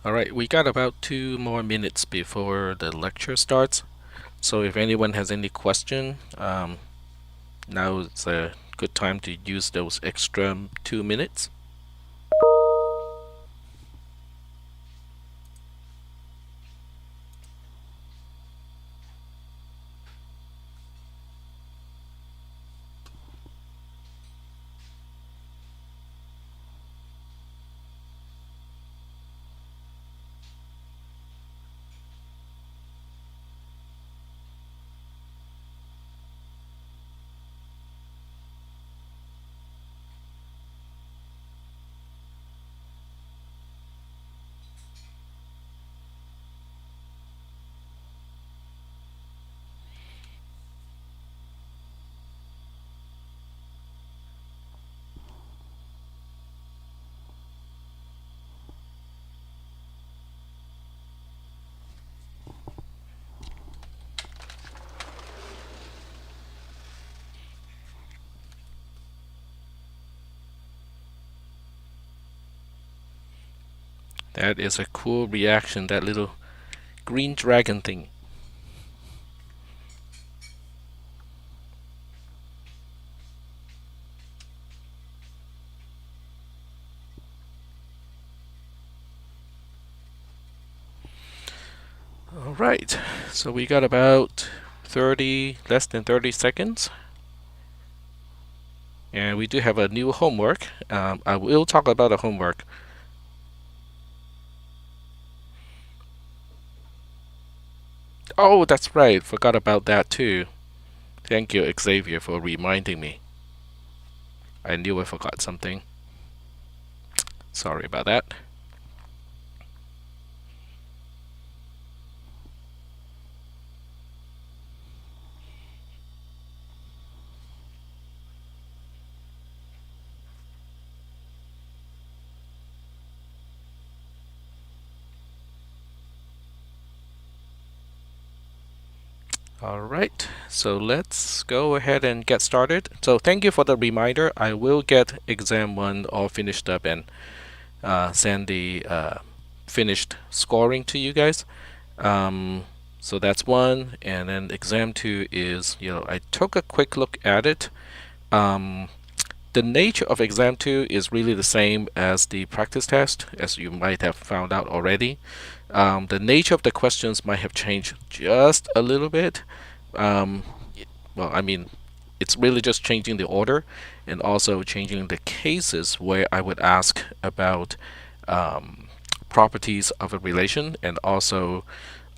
Alright, we got about 2 more minutes before the lecture starts. So if anyone has any question, now is a good time to use those extra 2 minutes. That is a cool reaction, that little green dragon thing. Alright, so we got about less than 30 seconds. And we do have a new homework. I will talk about the homework. Oh, that's right, forgot about that too. Thank you, Xavier, for reminding me. I knew I forgot something. Sorry about that. Alright, so let's go ahead and get started. So thank you for the reminder. I will get exam 1 all finished up and send the finished scoring to you guys. So that's 1, and then exam 2 is, I took a quick look at it. The nature of exam 2 is really the same as the practice test, as you might have found out already. The nature of the questions might have changed just a little bit. Well, I mean, it's really just changing the order and also changing the cases where I would ask about properties of a relation, and also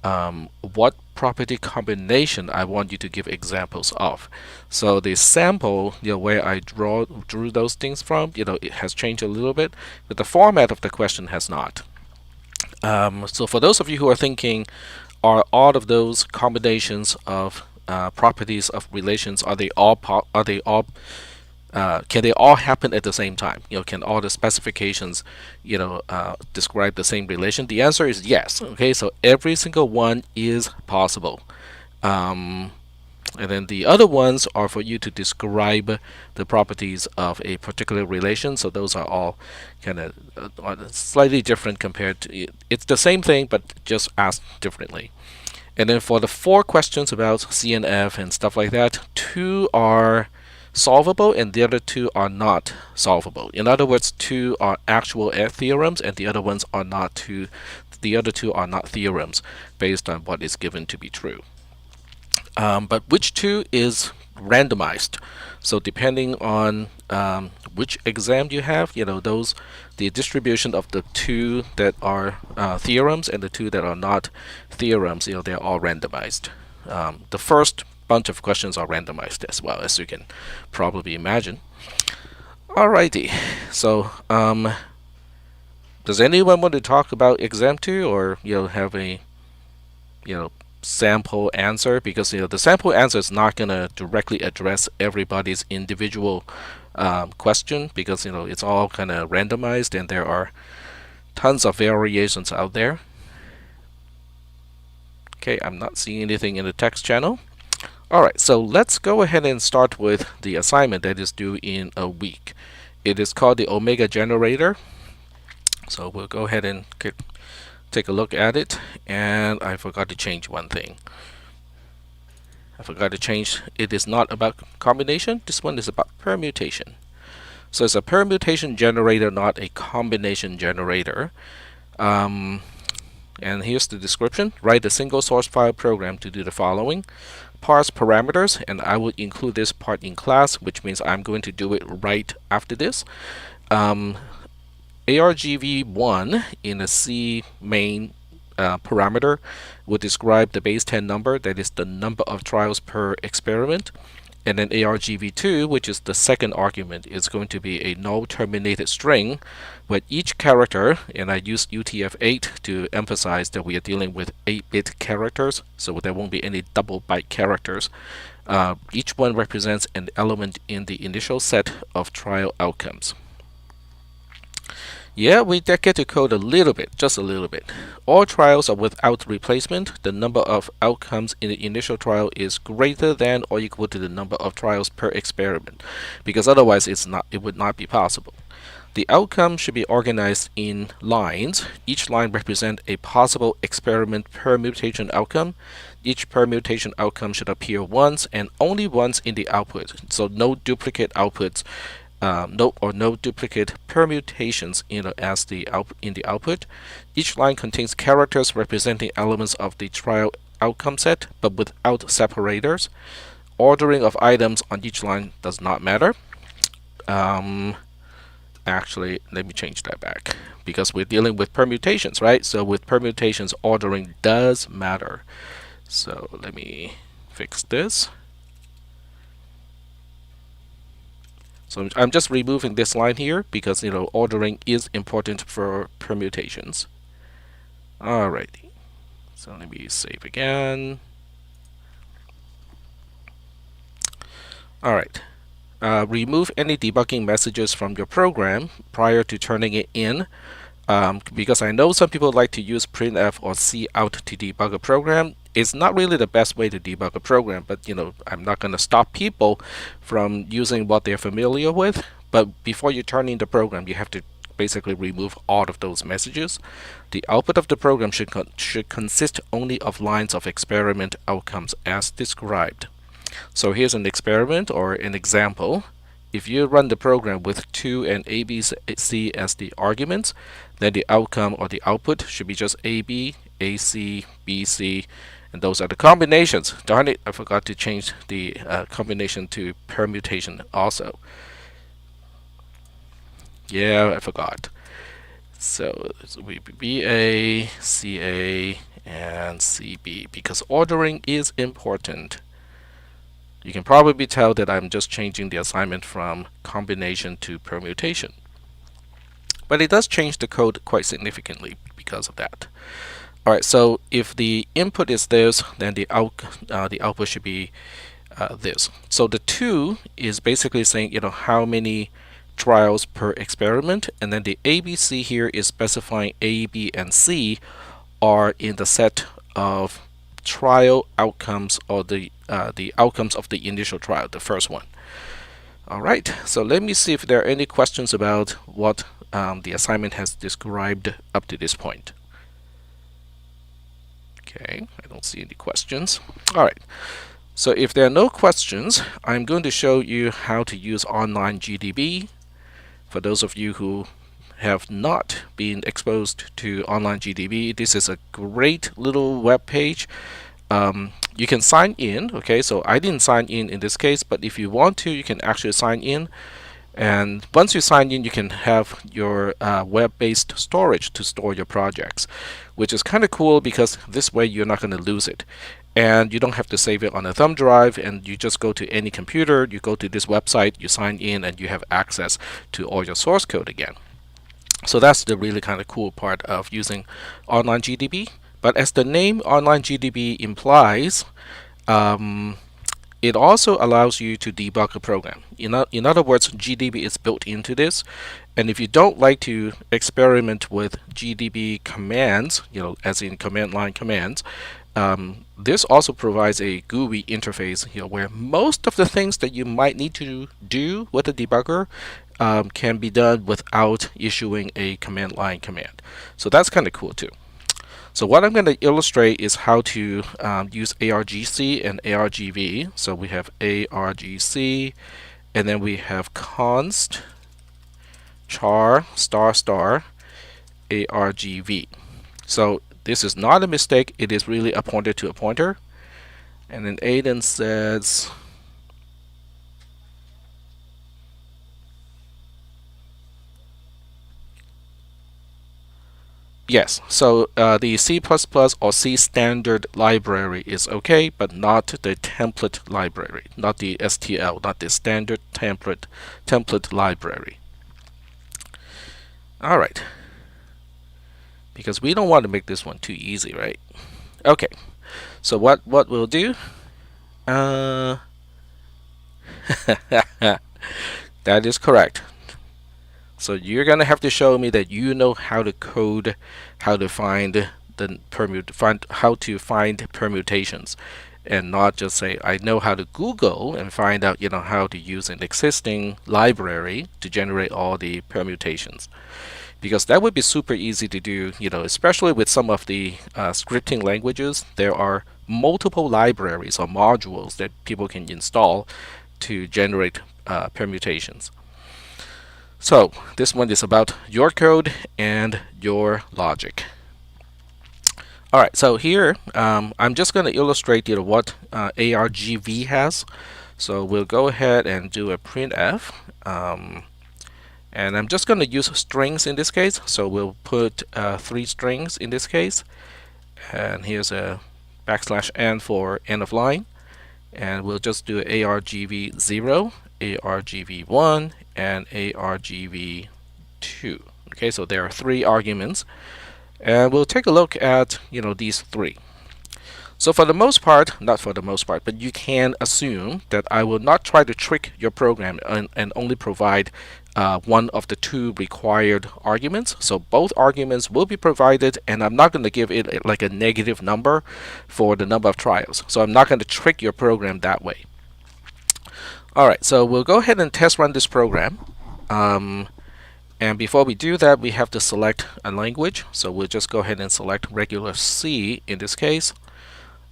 what property combination I want you to give examples of. So the sample, where I drew those things from, it has changed a little bit, but the format of the question has not. So for those of you who are thinking, are all of those combinations of properties of relations, are they all can they all happen at the same time? Can all the specifications, describe the same relation? The answer is yes. Okay, so every single one is possible. And then the other ones are for you to describe the properties of a particular relation. So those are all kind of slightly different compared to, it's the same thing, but just asked differently. And then for the 4 questions about CNF and stuff like that, 2 are solvable and the other 2 are not solvable. In other words, 2 are actual theorems and the other ones are not the other 2 are not theorems based on what is given to be true. But which 2 is randomized. So depending on which exam you have, the distribution of the 2 that are theorems and the 2 that are not theorems, they're all randomized. The first bunch of questions are randomized as well, as you can probably imagine. Alrighty, so does anyone want to talk about exam 2, or have a sample answer? Because the sample answer is not going to directly address everybody's individual question, because it's all kind of randomized and there are tons of variations out there. Okay, I'm not seeing anything in the text channel. Alright, so let's go ahead and start with the assignment that is due in a week. It is called the Omega Generator. So we'll go ahead and take a look at it. And I forgot to change one thing. It is not about combination. This one is about permutation. So it's a permutation generator, not a combination generator. And here's the description. Write a single source file program to do the following. Parse parameters, and I will include this part in class, which means I'm going to do it right after this. ARGV1 in a C main parameter will describe the base 10 number, that is the number of trials per experiment. And then ARGV2, which is the second argument, is going to be a null terminated string, where each character, and I use UTF-8 to emphasize that we are dealing with 8-bit characters, so there won't be any double byte characters. Each one represents an element in the initial set of trial outcomes. Yeah, we did get to code a little bit, just a little bit. All trials are without replacement. The number of outcomes in the initial trial is greater than or equal to the number of trials per experiment, because otherwise it would not be possible. The outcome should be organized in lines. Each line represents a possible experiment permutation outcome. Each permutation outcome should appear once and only once in the output, so no duplicate outputs. No duplicate permutations in the output. Each line contains characters representing elements of the trial outcome set, but without separators. Ordering of items on each line does not matter. Actually, let me change that back, because we're dealing with permutations, right? So with permutations, ordering does matter. So let me fix this. So I'm just removing this line here because ordering is important for permutations. Alrighty. So let me save again. Alright. Remove any debugging messages from your program prior to turning it in. Because I know some people like to use printf or cout to debug a program. It's not really the best way to debug a program, but I'm not going to stop people from using what they're familiar with. But before you turn in the program, you have to basically remove all of those messages. The output of the program should consist only of lines of experiment outcomes as described. So here's an experiment or an example. If you run the program with 2 and ABC as the arguments, then the outcome or the output should be just AB, AC, BC, and those are the combinations. Darn it, I forgot to change the combination to permutation also. Yeah, I forgot. So we BA, CA, and CB, because ordering is important. You can probably tell that I'm just changing the assignment from combination to permutation. But it does change the code quite significantly because of that. Alright, so if the input is this, then the output should be this. So the 2 is basically saying, how many trials per experiment, and then the ABC here is specifying A, B, and C are in the set of trial outcomes, or the outcomes of the initial trial, the first one. All right, so let me see if there are any questions about what the assignment has described up to this point. Okay, I don't see any questions. All right, so if there are no questions, I'm going to show you how to use online GDB. For those of you who have not been exposed to online GDB, this is a great little web page. You can sign in. Okay, so I didn't sign in this case, but if you want to, you can actually sign in. And once you sign in, you can have your web-based storage to store your projects, which is kind of cool because this way you're not going to lose it. And you don't have to save it on a thumb drive, and you just go to any computer, you go to this website, you sign in, and you have access to all your source code again. So that's the really kind of cool part of using online GDB. But as the name online GDB implies, it also allows you to debug a program. In other words, GDB is built into this. And if you don't like to experiment with GDB commands, as in command line commands, this also provides a GUI interface where most of the things that you might need to do with a debugger can be done without issuing a command line command. So that's kind of cool too. So what I'm going to illustrate is how to use argc and argv. So we have argc, and then we have const char star star argv. So this is not a mistake, it is really a pointer to a pointer. And then Aiden says, yes, so the C++ or C standard library is okay, but not the template library, not the STL, not the standard template library. All right, because we don't want to make this one too easy, right? Okay, so what we'll do, that is correct. So you're gonna have to show me that you know how to code, how to find how to find permutations, and not just say I know how to Google and find out how to use an existing library to generate all the permutations. Because that would be super easy to do, especially with some of the scripting languages. There are multiple libraries or modules that people can install to generate permutations. So this one is about your code and your logic. All right, so here I'm just going to illustrate what argv has. So we'll go ahead and do a printf. And I'm just going to use strings in this case. So we'll put 3 strings in this case. And here's a \n for end of line. And we'll just do argv0, argv1, and argv2. Okay, so there are 3 arguments. And we'll take a look at these 3. So for the most part, not for the most part, but you can assume that I will not try to trick your program and only provide one of the 2 required arguments. So both arguments will be provided, and I'm not going to give it like a negative number for the number of trials. So I'm not going to trick your program that way. Alright, so we'll go ahead and test run this program. And before we do that, we have to select a language. So we'll just go ahead and select regular C in this case.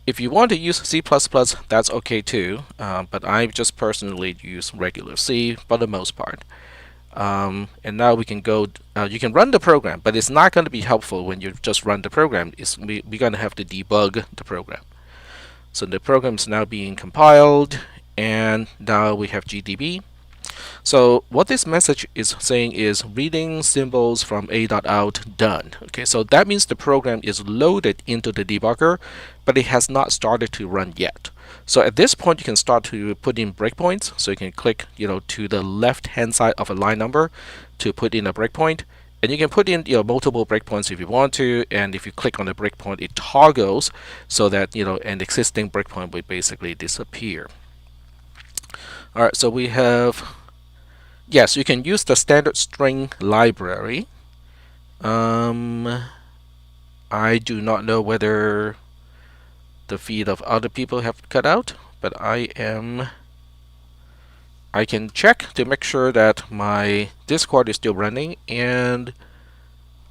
If you want to use C++, that's okay too, but I just personally use regular C for the most part. And now we can go, you can run the program, but it's not going to be helpful when you just run the program. We're going to have to debug the program. So the program is now being compiled, and now we have GDB. So what this message is saying is reading symbols from a.out done. Okay, so that means the program is loaded into the debugger, but it has not started to run yet. So at this point, you can start to put in breakpoints. So you can click, to the left-hand side of a line number to put in a breakpoint. And you can put in multiple breakpoints if you want to, and if you click on the breakpoint, it toggles so that an existing breakpoint will basically disappear. All right, so we have, yes, you can use the standard string library. I do not know whether the feed of other people have cut out, but I can check to make sure that my Discord is still running and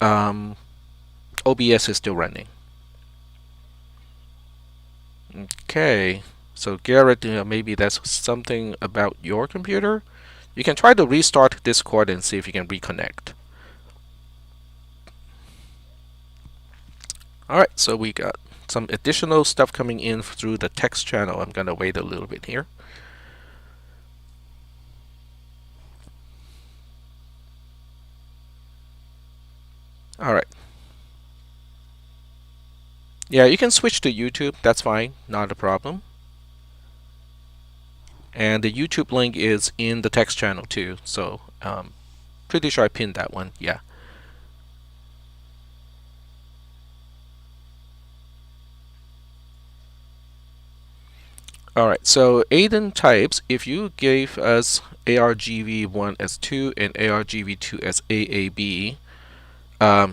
OBS is still running. Okay, so Garrett, maybe that's something about your computer. You can try to restart Discord and see if you can reconnect. Alright, so we got some additional stuff coming in through the text channel. I'm going to wait a little bit here. Alright. Yeah, you can switch to YouTube. That's fine. Not a problem. And the YouTube link is in the text channel too. So, pretty sure I pinned that one. Yeah. Alright, so Aiden types, if you gave us argv1 as 2 and argv2 as AAB,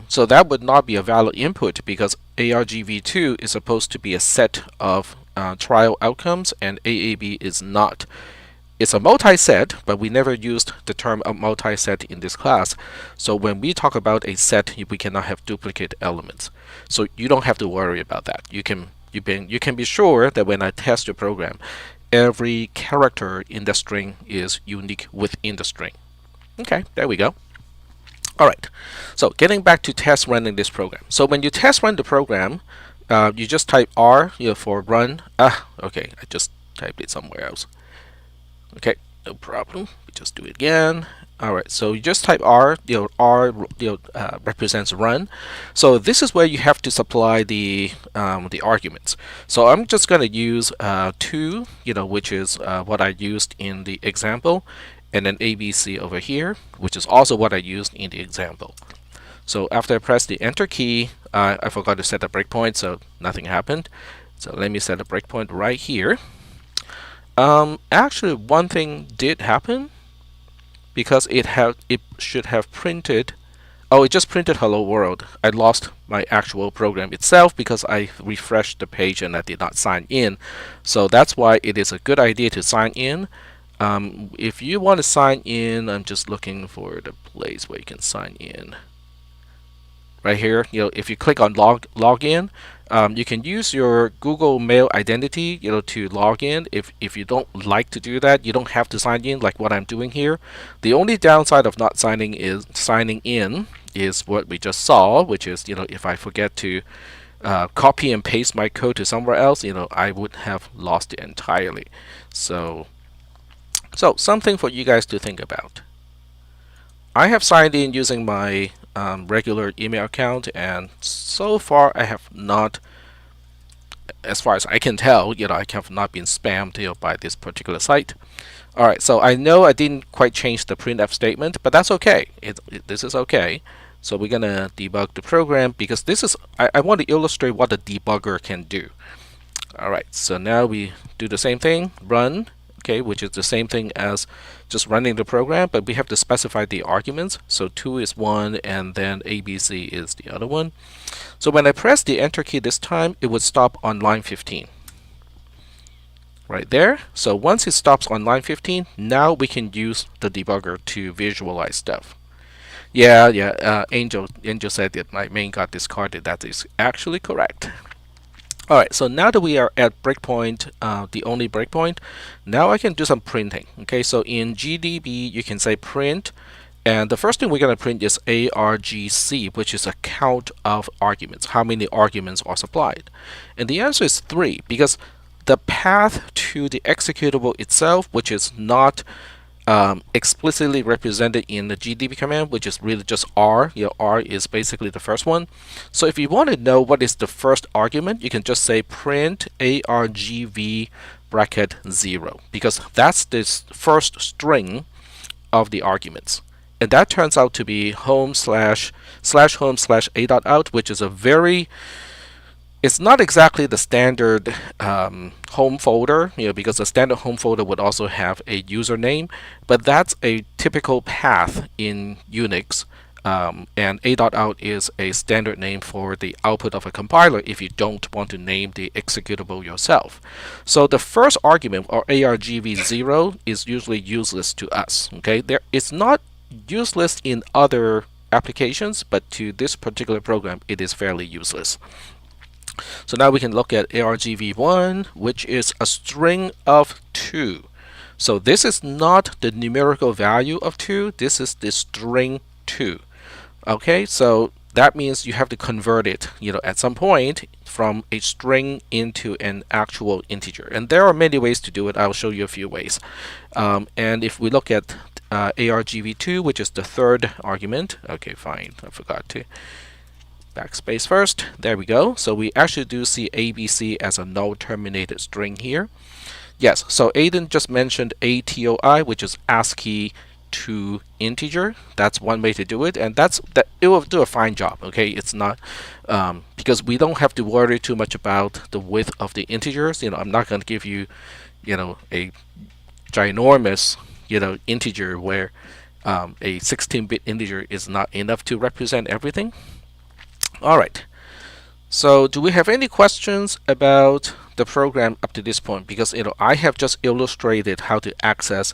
so that would not be a valid input because argv2 is supposed to be a set of trial outcomes and AAB is not. It's a multi-set, but we never used the term multi-set in this class. So when we talk about a set, we cannot have duplicate elements. So you don't have to worry about that. You can be sure that when I test your program, every character in the string is unique within the string. Okay, there we go. Alright, so getting back to test running this program. So when you test run the program, you just type R for run. Okay, I just typed it somewhere else. Okay, no problem. We just do it again. Alright, so you just type R. R represents run. So this is where you have to supply the arguments. So I'm just going to use 2, which is what I used in the example, and then ABC over here, which is also what I used in the example. So after I press the enter key, I forgot to set a breakpoint, so nothing happened. So let me set a breakpoint right here. Actually, one thing did happen because it should have printed. Oh, it just printed hello world. I lost my actual program itself because I refreshed the page and I did not sign in. So that's why it is a good idea to sign in. If you want to sign in, I'm just looking for the place where you can sign in. Right here, if you click on login, you can use your Google Mail identity, to log in. If you don't like to do that, you don't have to sign in like what I'm doing here. The only downside of not signing in is what we just saw, which is, if I forget to copy and paste my code to somewhere else, I would have lost it entirely. So something for you guys to think about. I have signed in using my regular email account, and so far I have not, as far as I can tell, I have not been spammed by this particular site. Alright, so I know I didn't quite change the printf statement, but that's okay. This is okay. So we're gonna debug the program because this is I want to illustrate what the debugger can do. Alright, so now we do the same thing, run. Okay, which is the same thing as just running the program, but we have to specify the arguments. So 2 is one, and then ABC is the other one. So when I press the enter key this time, it would stop on line 15. Right there. So once it stops on line 15, now we can use the debugger to visualize stuff. Yeah, Angel said that my main got discarded. That is actually correct. Alright, so now that we are at breakpoint, the only breakpoint, now I can do some printing. Okay, so in GDB, you can say print, and the first thing we're going to print is argc, which is a count of arguments, how many arguments are supplied. And the answer is 3, because the path to the executable itself, which is not explicitly represented in the GDB command, which is really just R. R is basically the first one. So if you want to know what is the first argument, you can just say print argv bracket 0, because that's this first string of the arguments. And that turns out to be home slash home slash a.out, which is a very, it's not exactly the standard home folder, because the standard home folder would also have a username, but that's a typical path in Unix. And a.out is a standard name for the output of a compiler if you don't want to name the executable yourself. So the first argument, or argv0, is usually useless to us. Okay, it's not useless in other applications, but to this particular program, it is fairly useless. So now we can look at argv1, which is a string of 2. So this is not the numerical value of 2, this is the string 2. Okay, so that means you have to convert it, at some point from a string into an actual integer. And there are many ways to do it. I'll show you a few ways. And if we look at argv2, which is the third argument, okay, fine, I forgot to backspace first. There we go. So we actually do see ABC as a null terminated string here. Yes, so Aiden just mentioned ATOI, which is ASCII to integer. That's one way to do it, and that it will do a fine job. Okay, it's not because we don't have to worry too much about the width of the integers. I'm not going to give you, a ginormous, integer where a 16-bit integer is not enough to represent everything. All right. So do we have any questions about the program up to this point? Because I have just illustrated how to access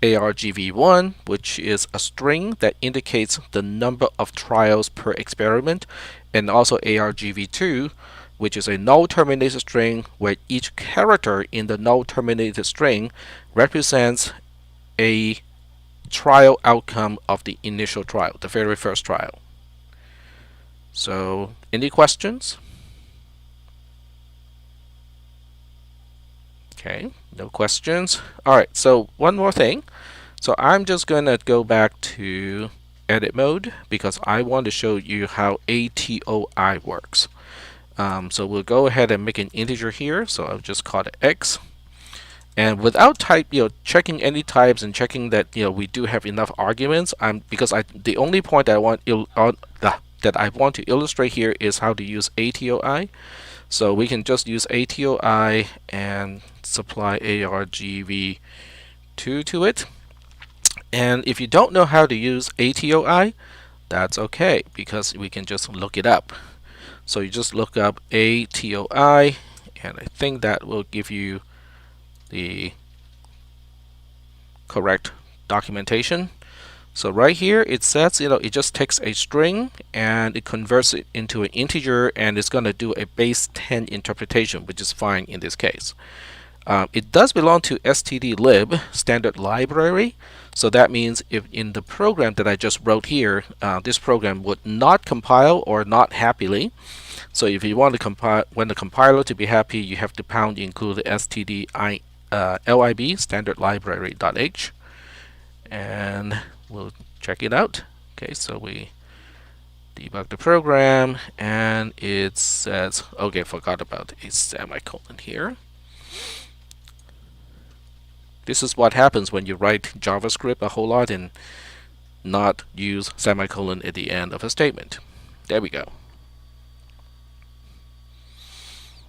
argv1, which is a string that indicates the number of trials per experiment, and also argv2, which is a null terminated string where each character in the null terminated string represents a trial outcome of the initial trial, the very first trial. So, any questions? Okay, no questions. Alright, so one more thing. So I'm just going to go back to edit mode because I want to show you how ATOI works. So we'll go ahead and make an integer here. So I'll just call it X. And without checking any types and checking that we do have enough arguments, the only point I want that I want to illustrate here is how to use ATOI. So we can just use ATOI and supply argv2 to it. And if you don't know how to use ATOI, that's okay, because we can just look it up. So you just look up ATOI, and I think that will give you the correct documentation. So right here it says it just takes a string and it converts it into an integer, and it's going to do a base 10 interpretation, which is fine in this case. It does belong to stdlib, standard library. So that means if in the program that I just wrote here, this program would not compile or not happily. So if you want to the compiler to be happy, you have to pound include the stdlib standard library.h, and we'll check it out. Okay, so we debug the program, and it says, okay, forgot about a semicolon here. This is what happens when you write JavaScript a whole lot and not use semicolon at the end of a statement. There we go.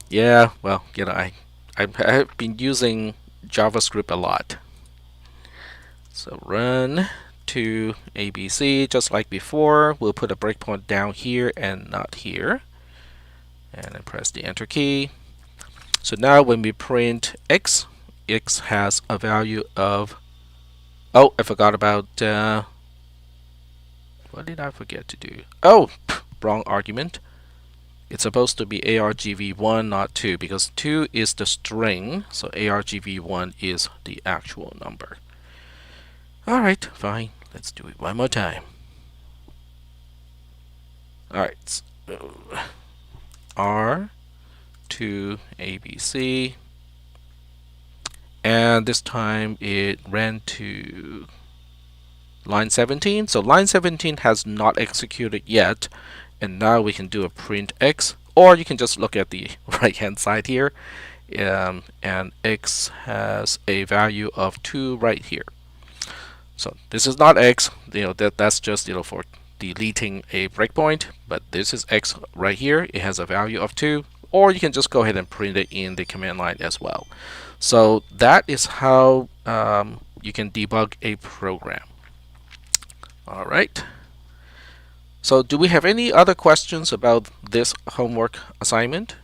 Yeah, well, I have been using JavaScript a lot. So run to ABC just like before. We'll put a breakpoint down here and not here, and then press the enter key. So now when we print X, X has a value of, oh, I forgot about, what did I forget to do? Oh, wrong argument. It's supposed to be argv1, not 2, because 2 is the string, so argv1 is the actual number. Alright, fine. Let's do it one more time. Alright, so R to ABC, and this time it ran to line 17. So line 17 has not executed yet, and now we can do a print x, or you can just look at the right hand side here, and x has a value of 2 right here. So this is not x, that's just for deleting a breakpoint, but this is x right here. It has a value of 2, or you can just go ahead and print it in the command line as well. So that is how you can debug a program. All right. So do we have any other questions about this homework assignment?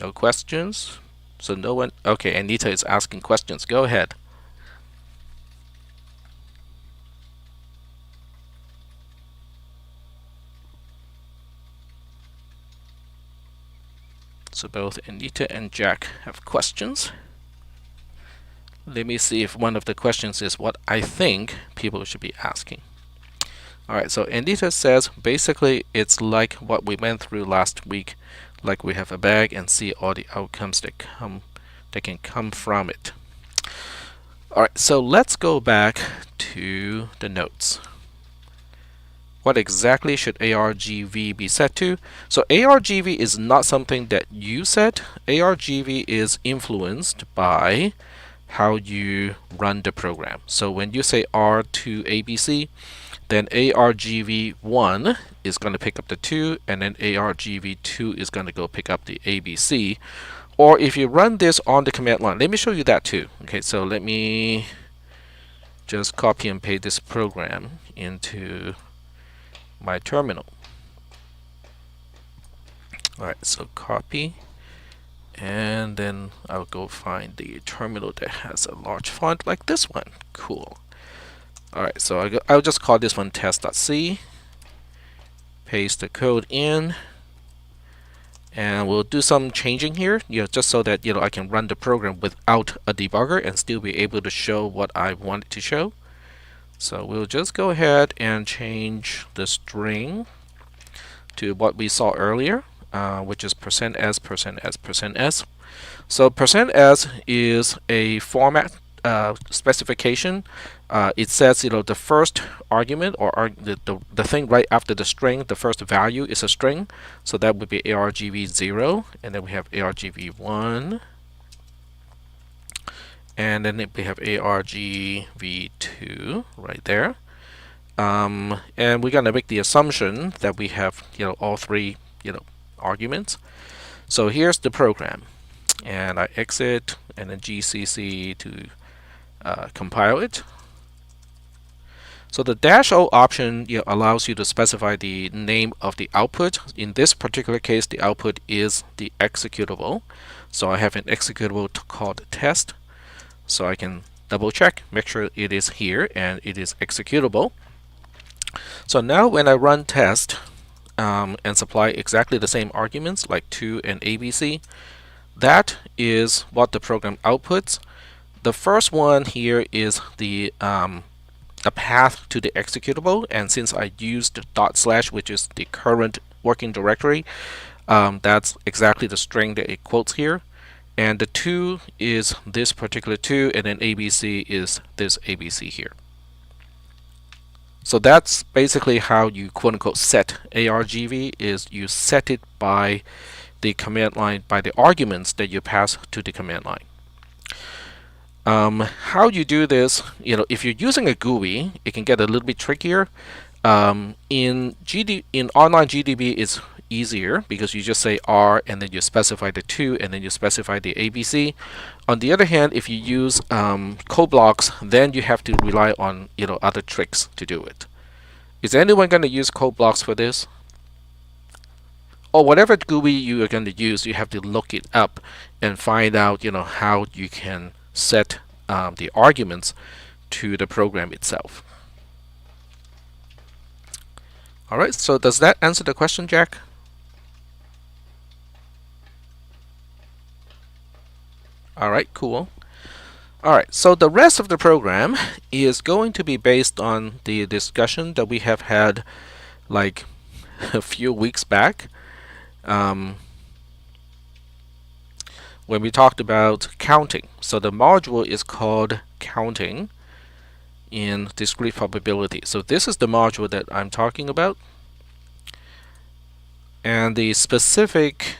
No questions? So no one? Okay, Anita is asking questions. Go ahead. So both Anita and Jack have questions. Let me see if one of the questions is what I think people should be asking. Alright, so Anita says basically it's like what we went through last week, like we have a bag and see all the outcomes that can come from it. Alright, so let's go back to the notes. What exactly should ARGV be set to? So ARGV is not something that you set. ARGV is influenced by how you run the program. So when you say R to ABC, then ARGV1 is going to pick up the 2, and then ARGV2 is going to go pick up the ABC. Or if you run this on the command line, let me show you that too. Okay, so let me just copy and paste this program into my terminal. Alright, so copy, and then I'll go find the terminal that has a large font like this one. Cool. Alright, so I'll just call this one test.c, paste the code in, and we'll do some changing here, just so that I can run the program without a debugger and still be able to show what I want it to show. So we'll just go ahead and change the string to what we saw earlier, which is %s, %s, %s. So %s is a format specification. It says the first argument, or the thing right after the string, the first value is a string. So that would be ARGV0, and then we have ARGV1, and then we have ARGV2 right there. And we're gonna make the assumption that we have all three arguments. So here's the program, and I exit and then GCC to compile it. So the -O option allows you to specify the name of the output. In this particular case, the output is the executable. So I have an executable called test. So I can double check, make sure it is here and it is executable. So now when I run test and supply exactly the same arguments like 2 and ABC, that is what the program outputs. The first one here is the a path to the executable, and since I used /, which is the current working directory, that's exactly the string that it quotes here. And the 2 is this particular 2, and then ABC is this ABC here. So that's basically how you quote-unquote set ARGV, is you set it by the command line, by the arguments that you pass to the command line. How you do this, if you're using a GUI, it can get a little bit trickier. In online GDB, it's easier because you just say R and then you specify the 2 and then you specify the ABC. On the other hand, if you use code blocks, then you have to rely on other tricks to do it. Is anyone going to use code blocks for this? Or whatever GUI you are going to use, you have to look it up and find out how you can set the arguments to the program itself. Alright, so does that answer the question, Jack? Alright, cool. Alright, so the rest of the program is going to be based on the discussion that we have had like a few weeks back. when we talked about counting. So the module is called counting in discrete probability. So this is the module that I'm talking about. And the specific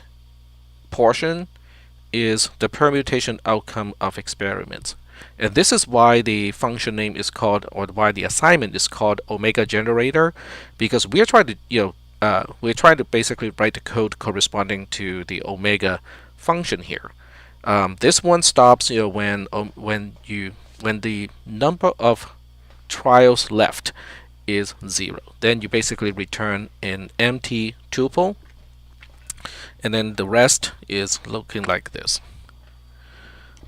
portion is the permutation outcome of experiments. And this is why the function name is called, or why the assignment is called omega generator, because we're trying to, we're trying to basically write the code corresponding to the omega function here. This one stops, when the number of trials left is 0. Then you basically return an empty tuple, and then the rest is looking like this.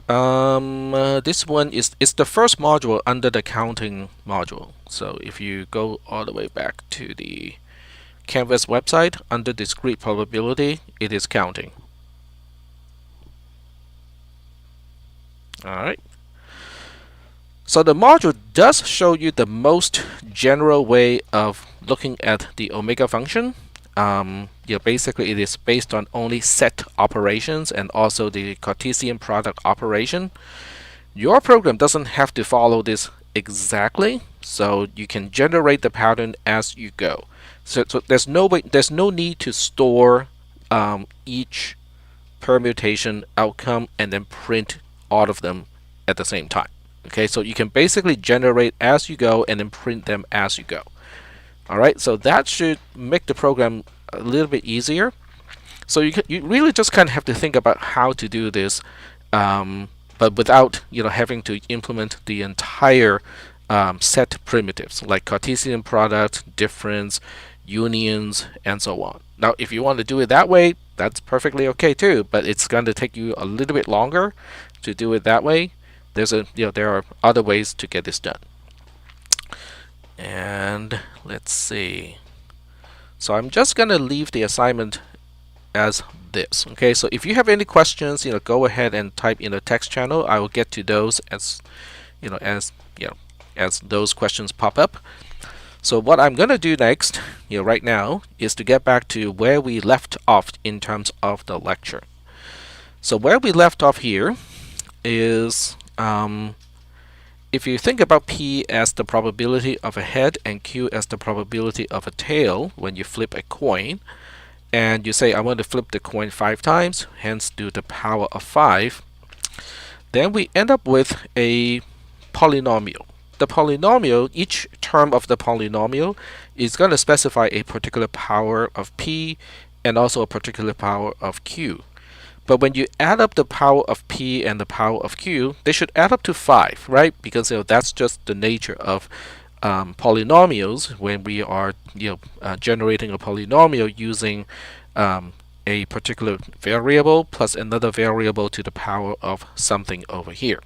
This one is the first module under the counting module. So if you go all the way back to the Canvas website, under discrete probability, it is counting. Alright. So the module does show you the most general way of looking at the omega function. Basically it is based on only set operations and also the Cartesian product operation. Your program doesn't have to follow this exactly, so you can generate the pattern as you go. So there's no need to store each permutation outcome and then print all of them at the same time. Okay, so you can basically generate as you go and then print them as you go. Alright, so that should make the program a little bit easier. So you really just kind of have to think about how to do this, but without having to implement the entire set primitives like Cartesian product, difference, unions, and so on. Now, if you want to do it that way, that's perfectly okay too, but it's going to take you a little bit longer to do it that way. There are other ways to get this done. And let's see. So I'm just going to leave the assignment as this. Okay, so if you have any questions, go ahead and type in the text channel. I will get to those as those questions pop up. So what I'm going to do next, right now, is to get back to where we left off in terms of the lecture. So where we left off here is if you think about P as the probability of a head and Q as the probability of a tail when you flip a coin, and you say I want to flip the coin 5 times, hence do the power of 5, then we end up with a polynomial. The polynomial, each term of the polynomial is going to specify a particular power of P and also a particular power of Q. But when you add up the power of P and the power of Q, they should add up to 5, right? Because that's just the nature of polynomials when we are generating a polynomial using a particular variable plus another variable to the power of something over here.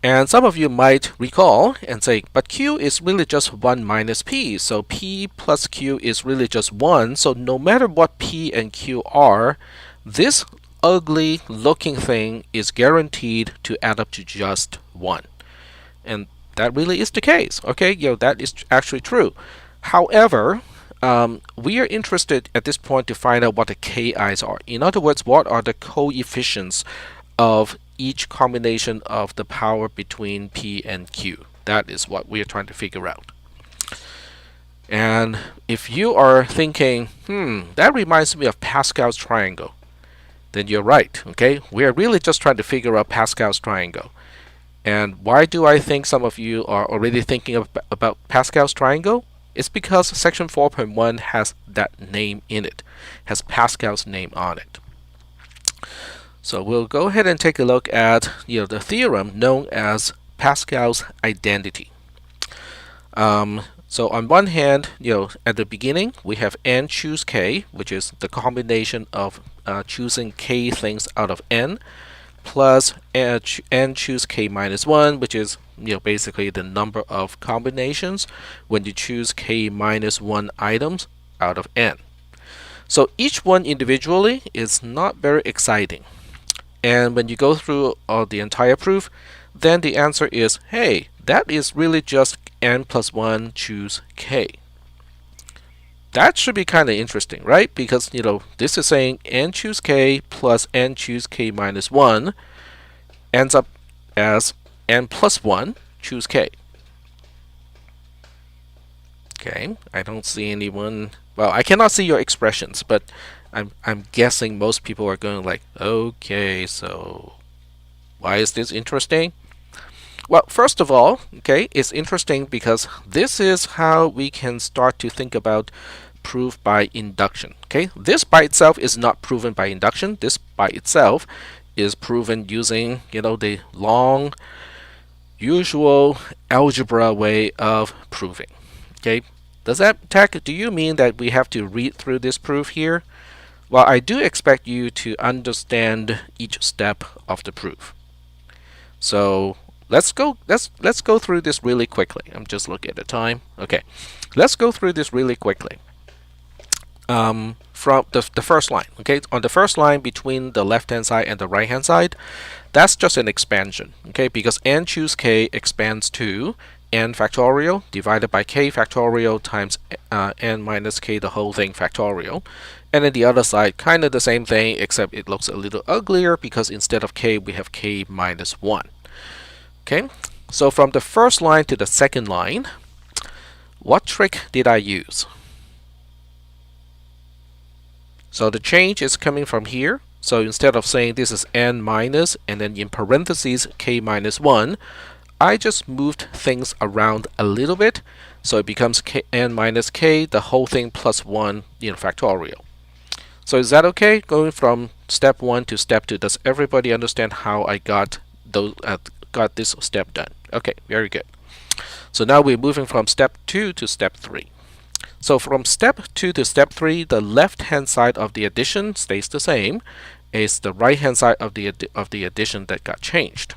And some of you might recall and say, but Q is really just 1 minus P. So P plus Q is really just 1. So no matter what P and Q are, this ugly looking thing is guaranteed to add up to just 1. And that really is the case. Okay, that is actually true. However, we are interested at this point to find out what the KIs are. In other words, what are the coefficients of each combination of the power between P and Q. That is what we are trying to figure out. And if you are thinking, that reminds me of Pascal's triangle, then you're right. Okay, we are really just trying to figure out Pascal's triangle. And why do I think some of you are already thinking about Pascal's triangle? It's because section 4.1 has that name in it, has Pascal's name on it. So we'll go ahead and take a look at the theorem known as Pascal's identity. So on one hand, at the beginning we have n choose k, which is the combination of choosing k things out of n, plus n choose k minus 1, which is basically the number of combinations when you choose k minus 1 items out of n. So each one individually is not very exciting. And when you go through the entire proof, then the answer is, hey, that is really just n plus 1 choose k. That should be kind of interesting, right? Because this is saying n choose k plus n choose k minus 1 ends up as n plus 1 choose k. Okay, I don't see anyone. Well, I cannot see your expressions, but I'm guessing most people are going like, okay, so why is this interesting? Well, first of all, okay, it's interesting because this is how we can start to think about proof by induction. Okay, this by itself is not proven by induction. This by itself is proven using the long usual algebra way of proving. Okay, does that, Tech, do you mean that we have to read through this proof here? Well, I do expect you to understand each step of the proof. So let's go through this really quickly. I'm just looking at the time. Okay, let's go through this really quickly. From the first line, okay, on the first line between the left hand side and the right hand side, that's just an expansion, okay, because n choose k expands to n factorial divided by k factorial times n minus k the whole thing factorial. And then the other side, kind of the same thing, except it looks a little uglier because instead of k we have k minus 1. Okay, so from the first line to the second line, what trick did I use? So the change is coming from here. So instead of saying this is n minus and then in parentheses k minus 1, I just moved things around a little bit. So it becomes n minus k, the whole thing plus 1 factorial. So is that okay? Going from step 1 to step 2, does everybody understand how I got this step done? Okay, very good. So now we're moving from step 2 to step 3. So from step 2 to step 3, the left-hand side of the addition stays the same. It's the right-hand side of the addition that got changed.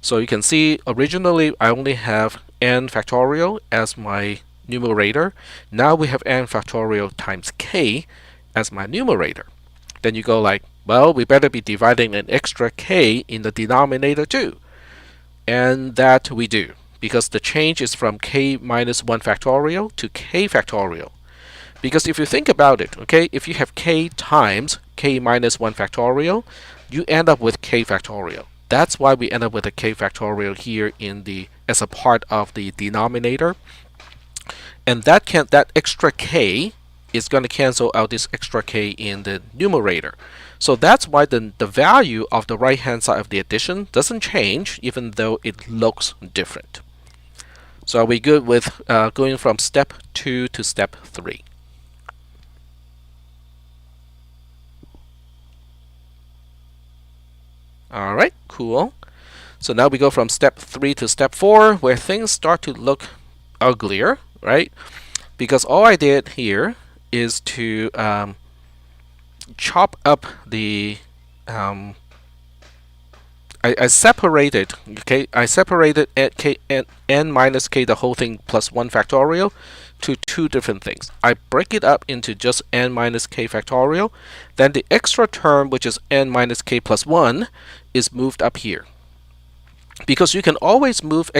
So you can see originally I only have n factorial as my numerator. Now we have n factorial times k as my numerator. Then you go like, well, we better be dividing an extra k in the denominator too. And that we do, because the change is from k minus 1 factorial to k factorial. Because if you think about it, okay, if you have k times k minus 1 factorial, you end up with k factorial. That's why we end up with a k factorial here as a part of the denominator. And that extra k is going to cancel out this extra k in the numerator. So that's why the value of the right hand side of the addition doesn't change even though it looks different. So are we good with going from step 2 to step 3? Alright, cool. So now we go from step 3 to step 4, where things start to look uglier, right? Because all I did here is to chop up the I separated, okay, I separated n minus k the whole thing plus 1 factorial to two different things. I break it up into just n minus k factorial. Then the extra term, which is n minus k plus 1, is moved up here. Because you can always move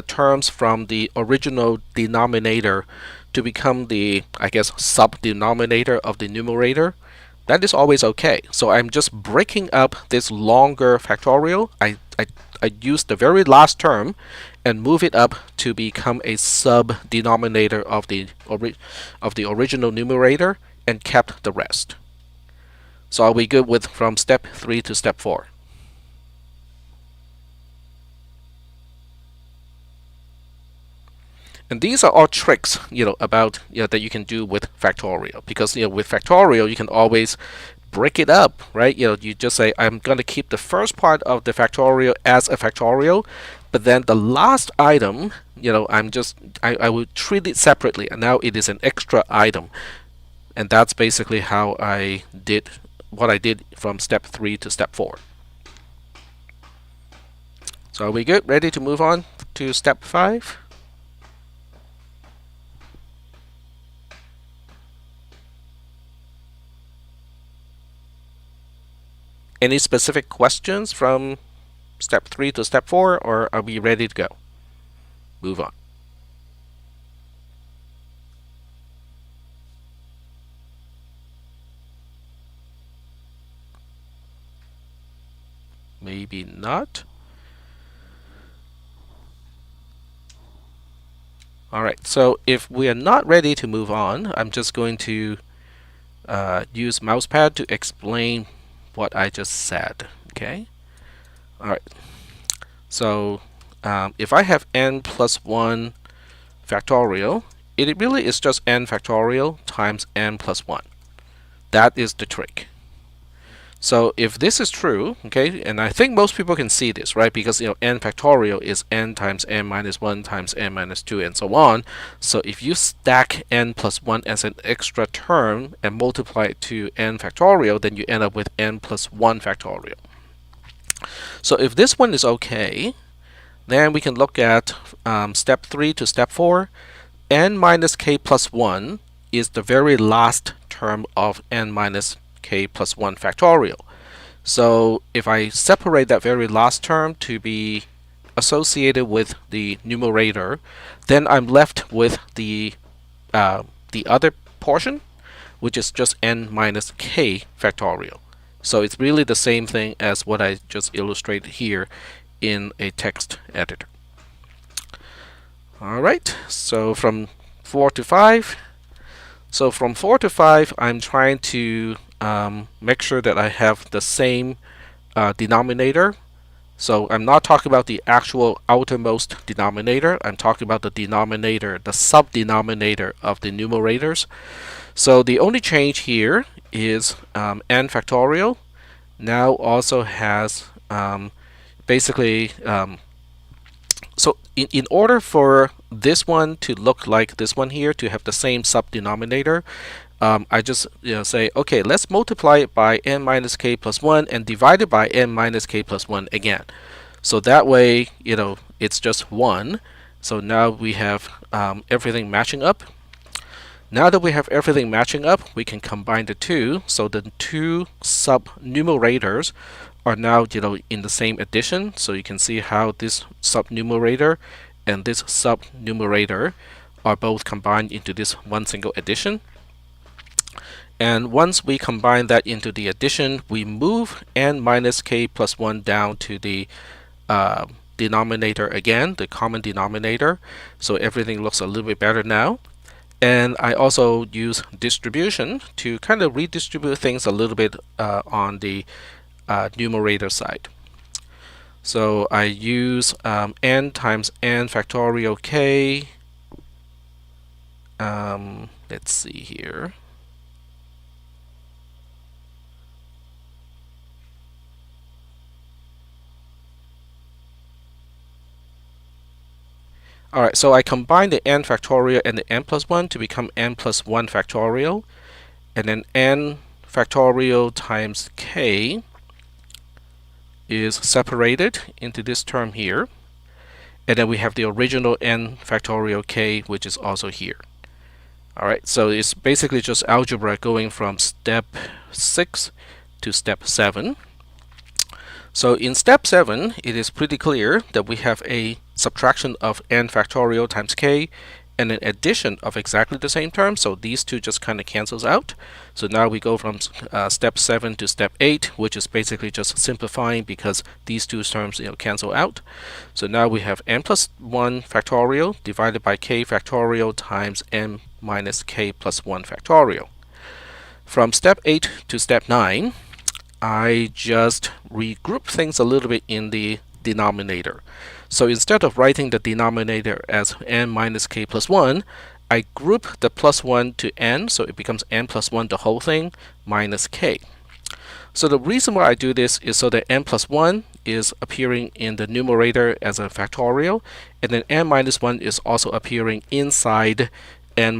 terms from the original denominator to become the, I guess, sub-denominator of the numerator. That is always okay. So I'm just breaking up this longer factorial. I use the very last term and move it up to become a sub-denominator of the original numerator and kept the rest. So are we good with from step 3 to step 4? And these are all tricks, about that you can do with factorial. Because with factorial you can always break it up, right? You just say I'm going to keep the first part of the factorial as a factorial, but then the last item, I will treat it separately, and now it is an extra item. And that's basically how I did what I did from step 3 to step 4. So are we good? Ready to move on to step 5? Any specific questions from step 3 to step 4, or are we ready to go? Move on. maybe not. Alright, so if we are not ready to move on, I'm just going to use mousepad to explain what I just said. Okay. Alright, so if I have n plus 1 factorial, it really is just n factorial times n plus 1. That is the trick. So if this is true, okay, and I think most people can see this, right? Because n factorial is n times n minus 1 times n minus 2 and so on. So if you stack n plus 1 as an extra term and multiply it to n factorial, then you end up with n plus 1 factorial. So if this one is okay, then we can look at step 3 to step 4. N minus k plus 1 is the very last term of n minus k plus 1 factorial. So if I separate that very last term to be associated with the numerator, then I'm left with the other portion, which is just n minus k factorial. So it's really the same thing as what I just illustrated here in a text editor. Alright, so from 4 to 5. So from 4 to 5, I'm trying to make sure that I have the same denominator. So I'm not talking about the actual outermost denominator. I'm talking about the denominator, the subdenominator of the numerators. So the only change here is n factorial now also has basically so in order for this one to look like this one here, to have the same subdenominator, I just say, okay, let's multiply it by n minus k plus 1 and divide it by n minus k plus 1 again. So that way, it's just 1. So now we have everything matching up. Now that we have everything matching up, we can combine the two. So the two subnumerators are now in the same addition. So you can see how this subnumerator and this subnumerator are both combined into this one single addition. And once we combine that into the addition, we move n minus k plus 1 down to the denominator again, the common denominator. So everything looks a little bit better now. And I also use distribution to kind of redistribute things a little bit on the numerator side. So I use n times n factorial k. Let's see here. Alright, so I combine the n factorial and the n plus 1 to become n plus 1 factorial. And then n factorial times k is separated into this term here. And then we have the original n factorial k, which is also here. Alright, so it's basically just algebra going from step 6 to step 7. So in step 7, it is pretty clear that we have a subtraction of n factorial times k and an addition of exactly the same term. So these two just kind of cancels out. So now we go from step 7 to step 8, which is basically just simplifying because these two terms cancel out. So now we have n plus 1 factorial divided by k factorial times n minus k plus 1 factorial. From step 8 to step 9, I just regroup things a little bit in the denominator. So instead of writing the denominator as n minus k plus 1, I group the plus 1 to n, so it becomes n plus 1 the whole thing minus k. So the reason why I do this is so that n plus 1 is appearing in the numerator as a factorial, and then n minus 1 is also appearing inside n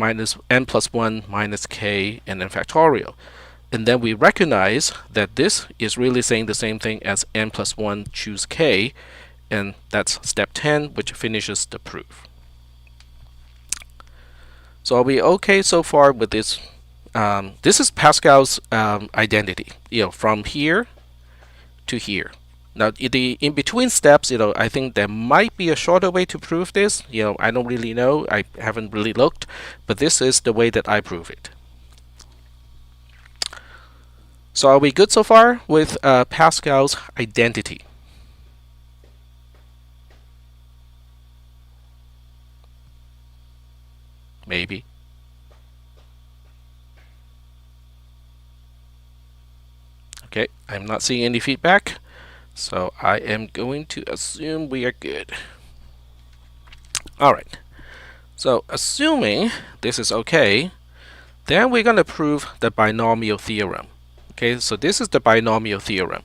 plus 1 minus k and then factorial. And then we recognize that this is really saying the same thing as n plus 1 choose k, and that's step 10, which finishes the proof. So are we okay so far with this? This is Pascal's identity, from here to here. Now, in between steps, I think there might be a shorter way to prove this. I don't really know. I haven't really looked, but this is the way that I prove it. So are we good so far with Pascal's identity? maybe. Okay, I'm not seeing any feedback, so I am going to assume we are good. Alright, so assuming this is okay, then we're going to prove the binomial theorem. Okay, so this is the binomial theorem.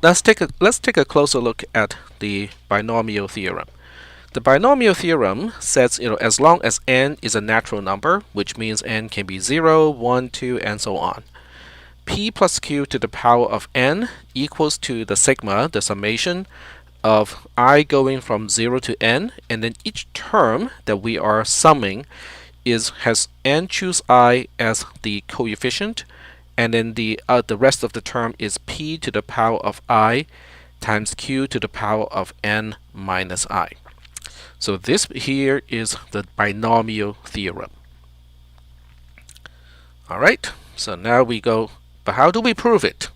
Let's take a closer look at the binomial theorem. The binomial theorem says, as long as n is a natural number, which means n can be 0, 1, 2, and so on, p plus q to the power of n equals to the sigma, the summation, of I going from 0 to n, and then each term that we are summing has n choose I as the coefficient, and then the rest of the term is p to the power of I times q to the power of n minus I. So this here is the binomial theorem. Alright, so now we go, but how do we prove it?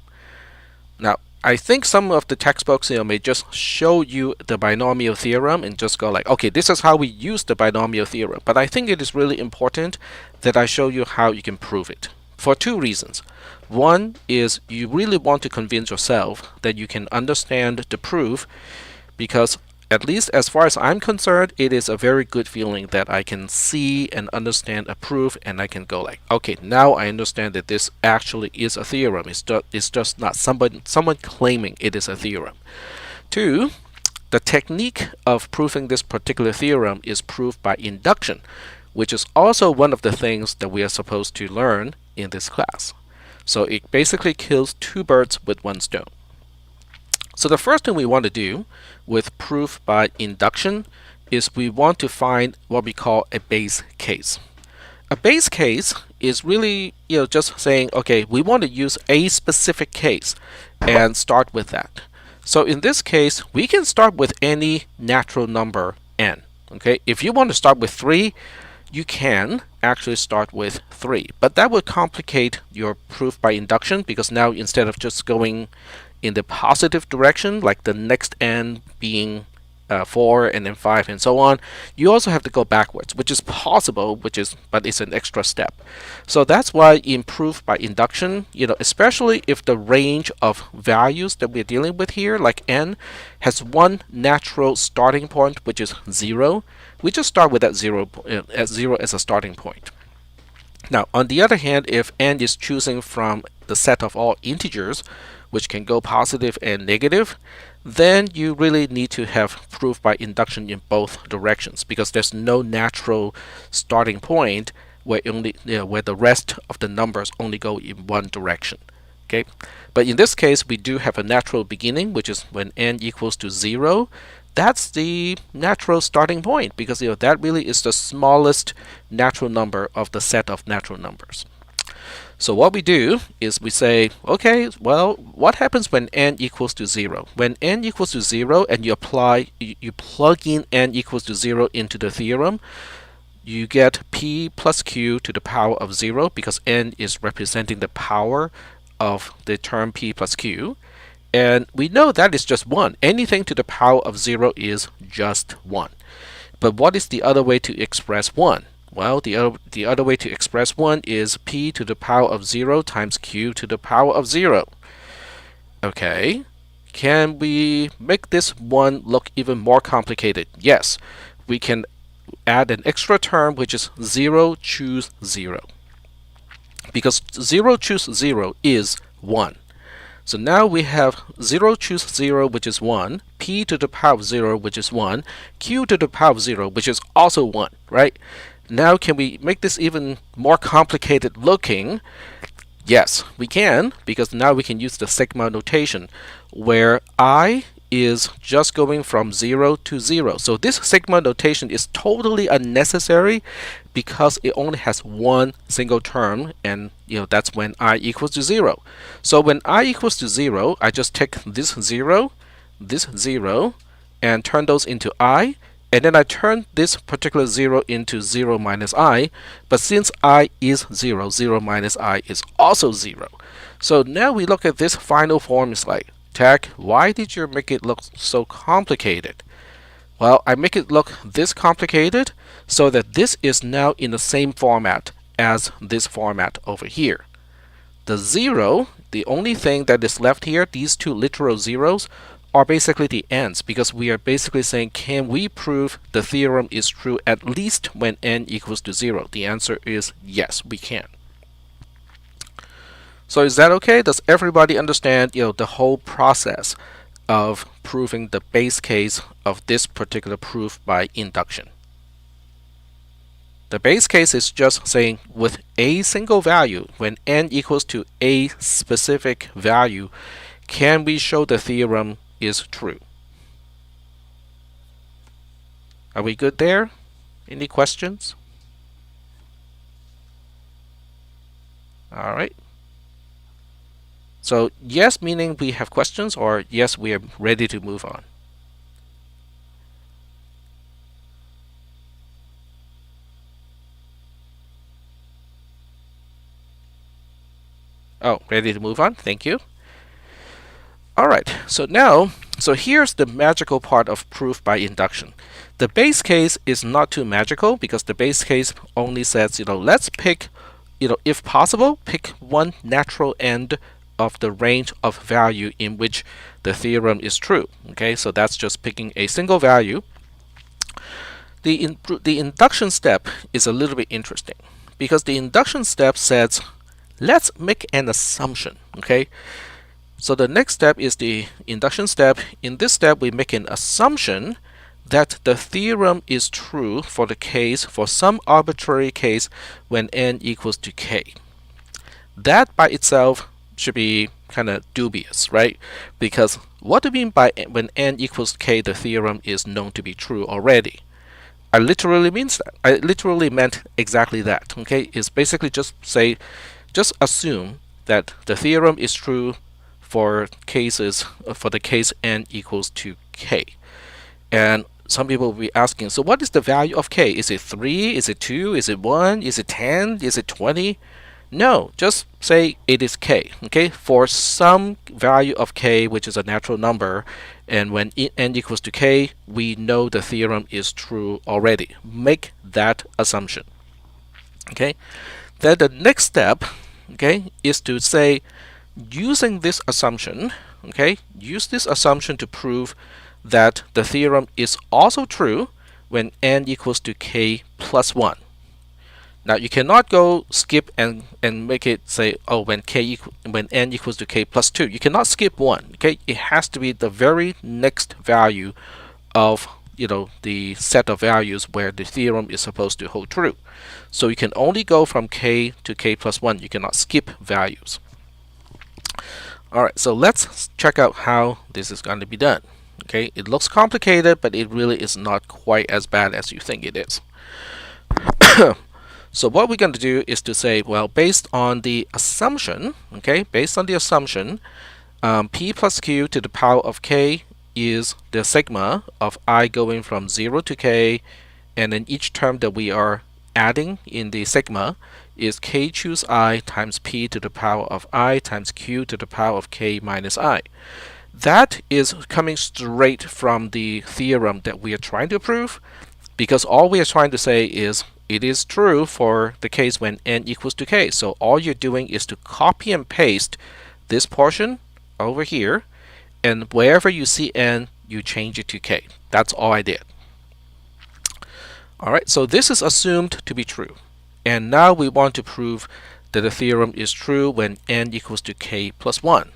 Now, I think some of the textbooks may just show you the binomial theorem and just go like, okay, this is how we use the binomial theorem. But I think it is really important that I show you how you can prove it, for two reasons. One is you really want to convince yourself that you can understand the proof, because at least as far as I'm concerned, it is a very good feeling that I can see and understand a proof, and I can go like, okay, now I understand that this actually is a theorem. It's just not someone claiming it is a theorem. Two, the technique of proving this particular theorem is proved by induction, which is also one of the things that we are supposed to learn in this class. So it basically kills two birds with one stone. So the first thing we want to do with proof by induction is we want to find what we call a base case. A base case is really just saying, okay, we want to use a specific case and start with that. So in this case, we can start with any natural number n. Okay, if you want to start with 3, you can actually start with 3, but that would complicate your proof by induction, because now instead of just going in the positive direction, like the next n being 4 and then 5 and so on, you also have to go backwards, which is possible, but it's an extra step. So that's why in proof by induction, especially if the range of values that we're dealing with here, like n, has one natural starting point, which is 0, we just start with that 0 as a starting point. Now, on the other hand, if n is choosing from the set of all integers, which can go positive and negative, then you really need to have proof by induction in both directions, because there's no natural starting point where where the rest of the numbers only go in one direction. Okay, but in this case, we do have a natural beginning, which is when n equals to 0. That's the natural starting point, because that really is the smallest natural number of the set of natural numbers. So what we do is we say, okay, well, what happens when n equals to 0? When n equals to 0 and you plug in n equals to 0 into the theorem, you get p plus q to the power of 0, because n is representing the power of the term p plus q. And we know that is just 1. Anything to the power of 0 is just 1. But what is the other way to express 1? Well, the other way to express 1 is p to the power of 0 times q to the power of 0. Okay, can we make this one look even more complicated? Yes, we can add an extra term, which is 0 choose 0. Because 0 choose 0 is 1. So now we have 0 choose 0, which is 1, p to the power of 0, which is 1, q to the power of 0, which is also 1, right? Now, can we make this even more complicated looking? Yes, we can, because now we can use the sigma notation, where I is just going from 0 to 0. So this sigma notation is totally unnecessary, because it only has one single term, and that's when I equals to 0. So when I equals to 0, I just take this 0, and turn those into I, and then I turn this particular 0 into 0 minus I, but since I is 0, 0 minus I is also 0. So now we look at this final form, it's like, Tech, why did you make it look so complicated? Well, I make it look this complicated so that this is now in the same format as this format over here. The 0, the only thing that is left here, these two literal zeros, are basically the ends, because we are basically saying, can we prove the theorem is true at least when n equals to 0? The answer is yes, we can. So is that okay? Does everybody understand, the whole process of proving the base case of this particular proof by induction? The base case is just saying with a single value, when n equals to a specific value, can we show the theorem is true? Are we good there? Any questions? All right. So yes meaning we have questions, or yes, we are ready to move on. Oh, ready to move on? Thank you. All right, so here's the magical part of proof by induction. The base case is not too magical, because the base case only says, let's pick, if possible, pick one natural end of the range of value in which the theorem is true. Okay, so that's just picking a single value. The induction step is a little bit interesting, because the induction step says, let's make an assumption. Okay, so the next step is the induction step. In this step, we make an assumption that the theorem is true for some arbitrary case when n equals to k. That by itself should be kind of dubious, right? Because what do you mean by when n equals k, the theorem is known to be true already? I literally meant exactly that. Okay, it's basically just assume that the theorem is true for the case n equals to k. And some people will be asking, so what is the value of k? Is it 3? Is it 2? Is it 1? Is it 10? Is it 20? No, just say it is k. Okay, for some value of k, which is a natural number, and when n equals to k, we know the theorem is true already. Make that assumption. Okay, then the next step, okay, is to say, using this assumption, okay, use this assumption to prove that the theorem is also true when n equals to k plus 1. Now you cannot go skip and make it say, oh, when n equals to k plus 2. You cannot skip 1. Okay, it has to be the very next value of the set of values where the theorem is supposed to hold true. So you can only go from k to k plus 1. You cannot skip values. Alright, so let's check out how this is going to be done. Okay, it looks complicated, but it really is not quite as bad as you think it is. So what we're going to do is to say, well, based on the assumption, p plus q to the power of k is the sigma of I going from 0 to k, and then each term that we are adding in the sigma is k choose I times p to the power of I times q to the power of k minus I. That is coming straight from the theorem that we are trying to prove, because all we are trying to say is it is true for the case when n equals to k. So all you're doing is to copy and paste this portion over here, and wherever you see n, you change it to k. That's all I did. Alright, so this is assumed to be true. And now we want to prove that the theorem is true when n equals to k plus 1.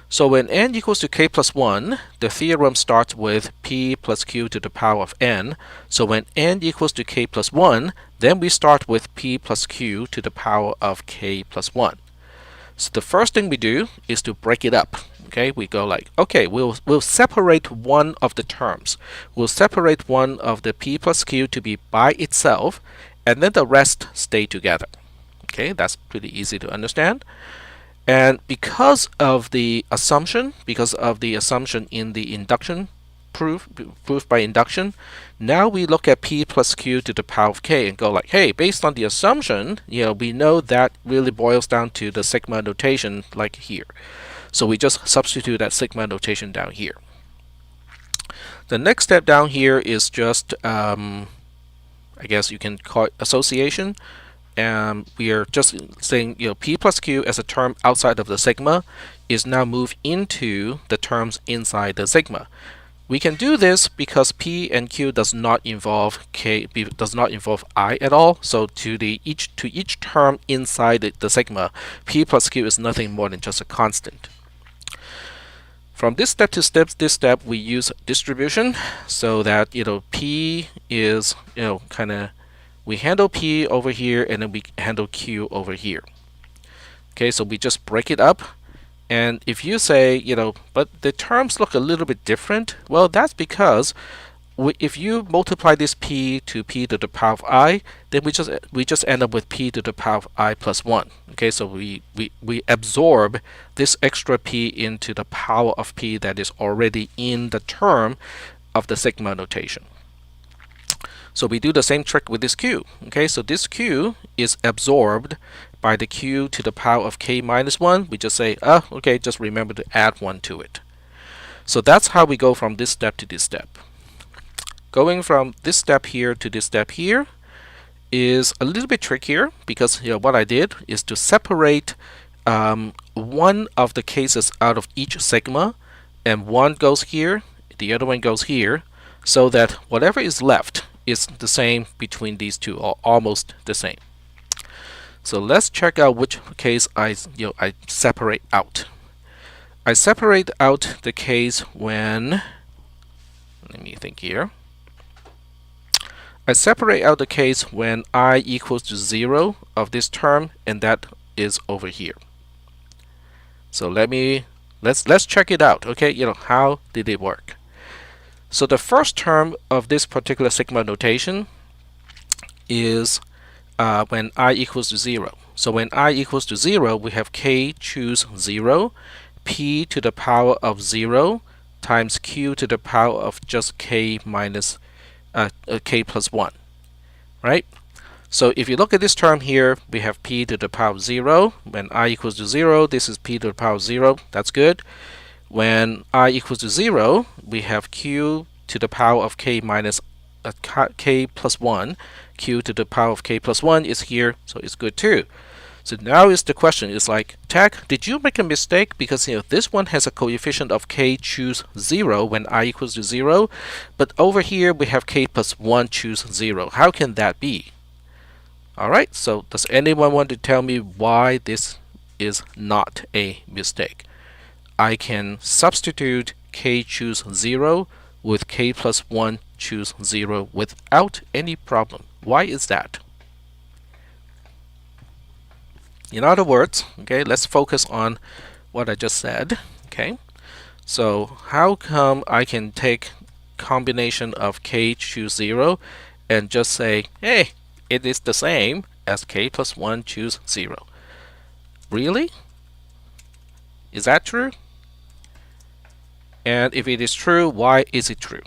So when n equals to k plus 1, the theorem starts with p plus q to the power of n. So when n equals to k plus 1, then we start with p plus q to the power of k plus 1. So the first thing we do is to break it up. Okay, we go like, okay, we'll separate one of the terms. We'll separate one of the p plus q to be by itself, and then the rest stay together. Okay, that's pretty easy to understand. And because of the assumption in the induction proof by induction, now we look at p plus q to the power of k and go like, hey, based on the assumption, we know that really boils down to the sigma notation like here. So we just substitute that sigma notation down here. The next step down here is just, I guess you can call it association. And we are just saying, P plus Q as a term outside of the sigma is now moved into the terms inside the sigma. We can do this because P and Q does not involve I at all. So to each term inside the sigma, P plus Q is nothing more than just a constant. From this step to this step, we use distribution so that P is we handle P over here and then we handle Q over here. Okay, so we just break it up. And if you say, but the terms look a little bit different, well, that's because if you multiply this P to P to the power of I, then we just end up with P to the power of I plus 1. Okay, so we absorb this extra P into the power of P that is already in the term of the sigma notation. So we do the same trick with this Q. Okay, so this Q is absorbed by the Q to the power of K minus 1. We just say, okay, just remember to add 1 to it. So that's how we go from this step to this step. Going from this step here to this step here is a little bit trickier because what I did is to separate one of the cases out of each sigma, and one goes here, the other one goes here, so that whatever is left is the same between these two, or almost the same. So let's check out which case I separate out. I separate out the case when, let me think here. I separate out the case when I equals to 0 of this term, and that is over here. So let's check it out. Okay, how did it work? So the first term of this particular sigma notation is when I equals to 0. So when I equals to 0, we have K choose 0, P to the power of 0 times Q to the power of just K minus K plus 1, right? So if you look at this term here, we have P to the power of 0. When I equals to 0, this is P to the power of 0. That's good. When I equals to 0, we have Q to the power of K minus K plus 1. Q to the power of K plus 1 is here, so it's good too. So now is the question, is like, Tech, did you make a mistake? Because this one has a coefficient of K choose 0 when I equals to 0, but over here we have K plus 1 choose 0. How can that be? Alright, so does anyone want to tell me why this is not a mistake? I can substitute K choose 0 with K plus 1 choose 0 without any problem. Why is that? In other words, okay, let's focus on what I just said. Okay, so how come I can take combination of K choose 0 and just say, hey, it is the same as K plus 1 choose 0? Really? Is that true? And if it is true, why is it true?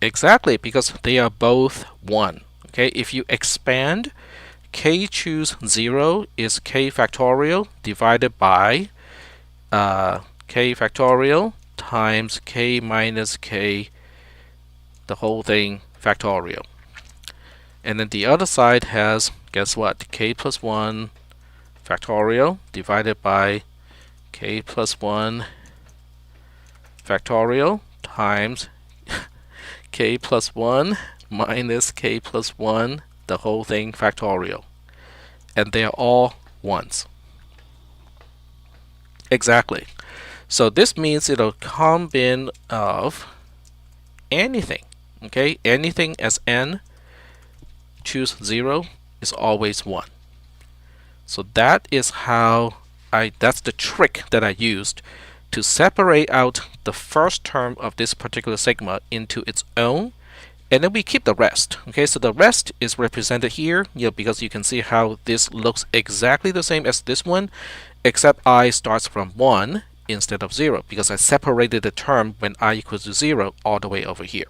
Exactly, because they are both 1. Okay, if you expand, K choose 0 is K factorial divided by K factorial times K minus K, the whole thing factorial. And then the other side has, guess what, K plus 1 factorial divided by K plus 1 factorial times K plus 1 minus K plus 1, the whole thing factorial. And they are all 1s. Exactly. So this means it'll combine of anything. Okay, anything as n choose 0 is always 1. So that is how that's the trick that I used to separate out the first term of this particular sigma into its own, and then we keep the rest. Okay, so the rest is represented here, because you can see how this looks exactly the same as this one, except I starts from 1 instead of 0, because I separated the term when I equals to 0 all the way over here.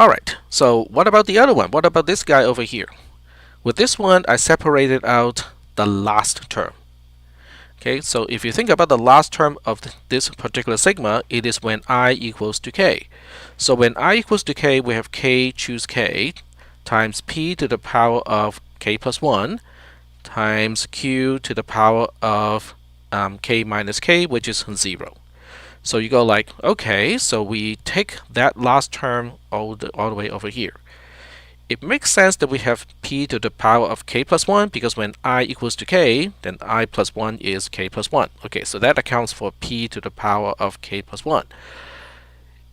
Alright, so what about the other one? What about this guy over here? With this one, I separated out the last term. Okay, so if you think about the last term of this particular sigma, it is when I equals to k. So when I equals to k, we have k choose k times p to the power of k plus 1 times q to the power of k minus k, which is 0. So you go like, okay, so we take that last term all the way over here. It makes sense that we have p to the power of k plus 1 because when I equals to k, then I plus 1 is k plus 1. Okay, so that accounts for p to the power of k plus 1.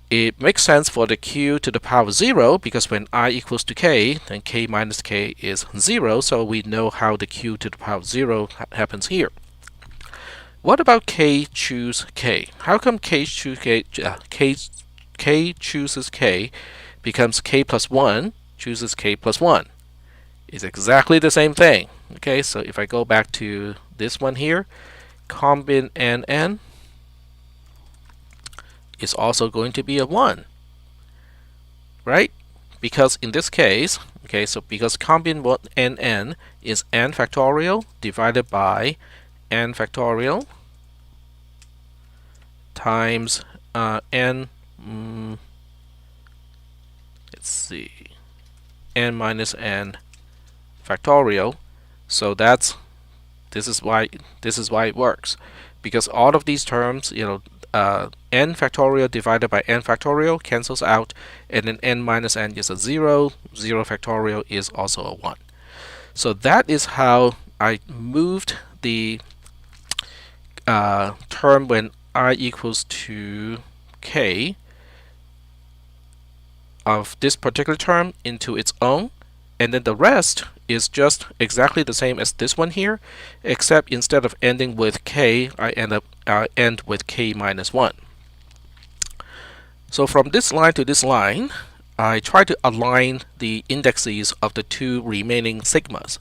It makes sense for the q to the power of 0 because when I equals to k, then k minus k is 0, so we know how the q to the power of 0 happens here. What about k choose k? How come k choose k, k chooses k becomes k plus 1 chooses k plus 1? It's exactly the same thing. Okay, so if I go back to this one here, combin n is also going to be a 1, right? Because in this case, okay, so because combin n is n factorial divided by n factorial times n, let's see, n minus n factorial. So this is why it works, because all of these terms, n factorial divided by n factorial cancels out, and then n minus n is a 0. 0 factorial is also a 1. So that is how I moved the term when I equals to k of this particular term into its own, and then the rest is just exactly the same as this one here, except instead of ending with k, I end with k minus 1. So from this line to this line, I try to align the indexes of the two remaining sigmas.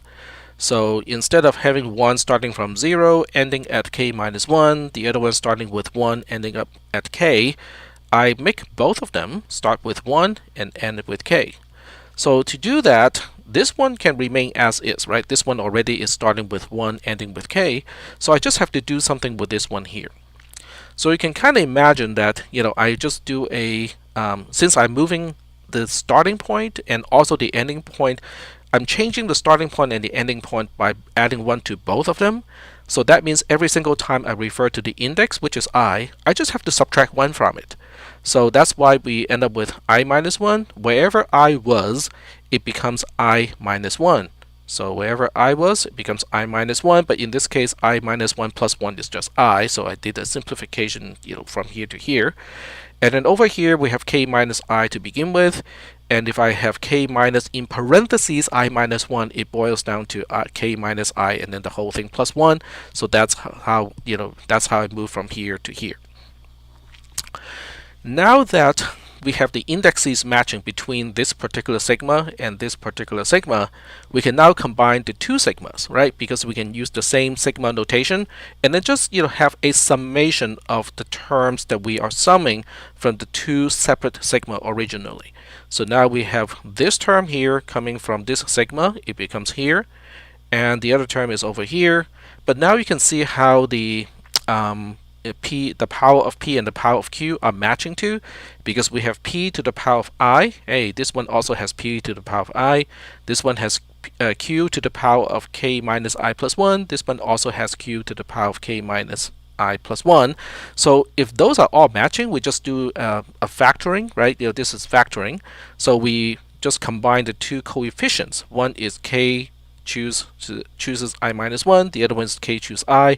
So instead of having one starting from 0 ending at k minus 1, the other one starting with 1 ending up at k, I make both of them start with 1 and end with k. So to do that, this one can remain as is, right? This one already is starting with 1 ending with k, so I just have to do something with this one here. So you can kind of imagine that, I just do a, since I'm moving the starting point and also the ending point, I'm changing the starting point and the ending point by adding 1 to both of them. So that means every single time I refer to the index, which is I just have to subtract 1 from it. So that's why we end up with I minus 1. Wherever I was, it becomes I minus 1. So wherever I was, it becomes I minus 1. But in this case, I minus 1 plus 1 is just I. So I did a simplification, from here to here. And then over here, we have k minus I to begin with. And if I have k minus in parentheses I minus 1, it boils down to k minus I and then the whole thing plus 1. So that's how I move from here to here. Now that we have the indexes matching between this particular sigma and this particular sigma, we can now combine the two sigmas, right? Because we can use the same sigma notation and then just have a summation of the terms that we are summing from the two separate sigma originally. So now we have this term here coming from this sigma, it becomes here, and the other term is over here. But now you can see how the power of p and the power of q are matching to, because we have p to the power of I. Hey, this one also has p to the power of I. This one has q to the power of k minus I plus 1. This one also has q to the power of k minus I plus 1. So if those are all matching, we just do a factoring, right? This is factoring. So we just combine the two coefficients. One is k chooses I minus 1. The other one is k choose I,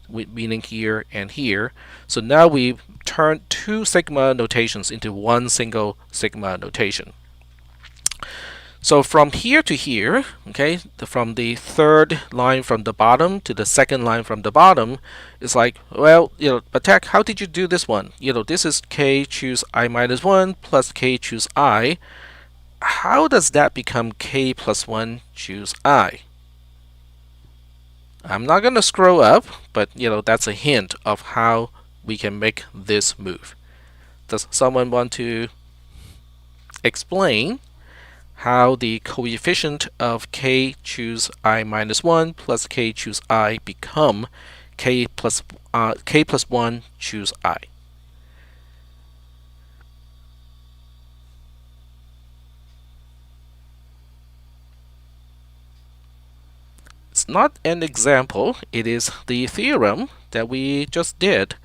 meaning here and here. So now we turn two sigma notations into one single sigma notation. So from here to here, okay, from the third line from the bottom to the second line from the bottom, it's like, well, but Tech, how did you do this one? This is k choose I minus 1 plus k choose I. How does that become k plus 1 choose I? I'm not going to scroll up, but that's a hint of how we can make this move. Does someone want to explain how the coefficient of k choose I minus 1 plus k choose I become k plus 1 choose I. It's not an example, it is the theorem that we just did.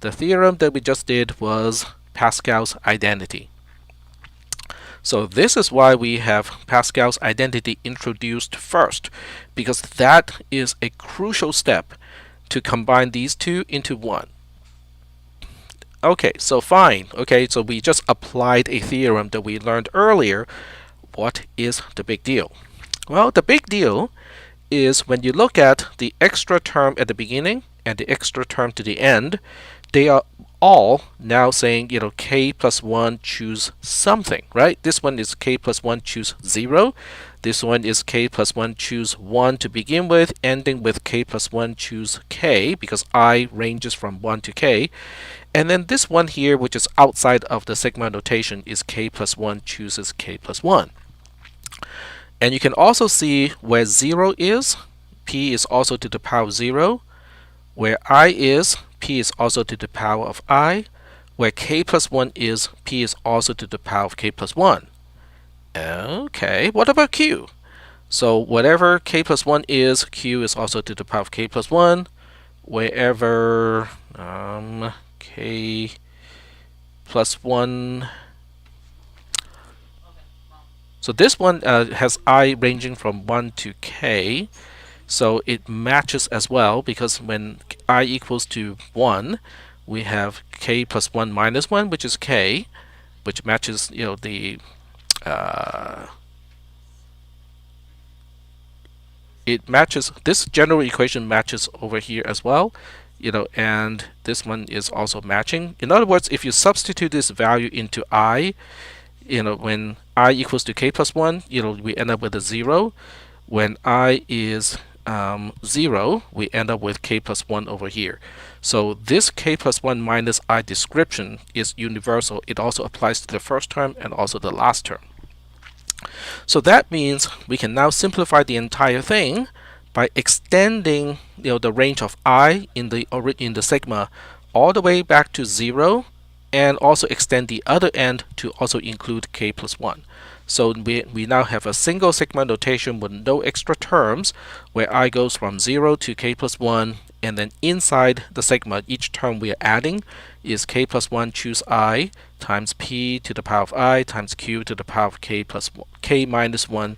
The theorem that we just did was Pascal's identity. So this is why we have Pascal's identity introduced first, because that is a crucial step to combine these two into one. Okay, so fine. Okay, so we just applied a theorem that we learned earlier. What is the big deal? Well, the big deal is when you look at the extra term at the beginning and the extra term to the end, they are all now saying, k plus 1 choose something, right? This one is k plus 1 choose 0. This one is k plus 1 choose 1 to begin with, ending with k plus 1 choose k, because I ranges from 1 to k. And then this one here, which is outside of the sigma notation, is k plus 1 chooses k plus 1. And you can also see where 0 is, p is also to the power of 0. Where I is, p is also to the power of I. Where k plus 1 is, p is also to the power of k plus 1. Okay, what about q? So whatever k plus 1 is, q is also to the power of k plus 1. Wherever k plus 1. So this one has I ranging from 1 to k. So it matches as well, because when I equals to 1, we have k plus 1 minus 1, which is k, which matches, it matches, this general equation matches over here as well, and this one is also matching. In other words, if you substitute this value into I, when I equals to k plus 1, we end up with a 0. When I is 0, we end up with k plus 1 over here. So this k plus 1 minus I description is universal. It also applies to the first term and also the last term. So that means we can now simplify the entire thing by extending the range of I in the sigma all the way back to 0, and also extend the other end to also include k plus 1. So we now have a single sigma notation with no extra terms, where I goes from 0 to k plus 1, and then inside the sigma, each term we are adding is k plus 1 choose I times p to the power of I times q to the power of k plus 1, k minus 1,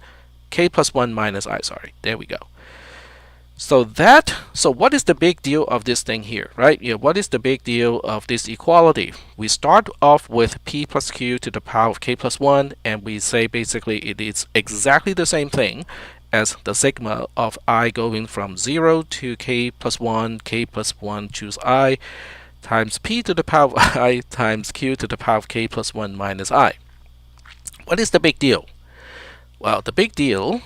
k plus 1 minus I, sorry. There we go. So what is the big deal of this thing here, right? What is the big deal of this equality? We start off with p plus q to the power of k plus 1, and we say basically it is exactly the same thing as the sigma of I going from 0 to k plus 1 choose I times p to the power of I times q to the power of k plus 1 minus I. What is the big deal? Well, the big deal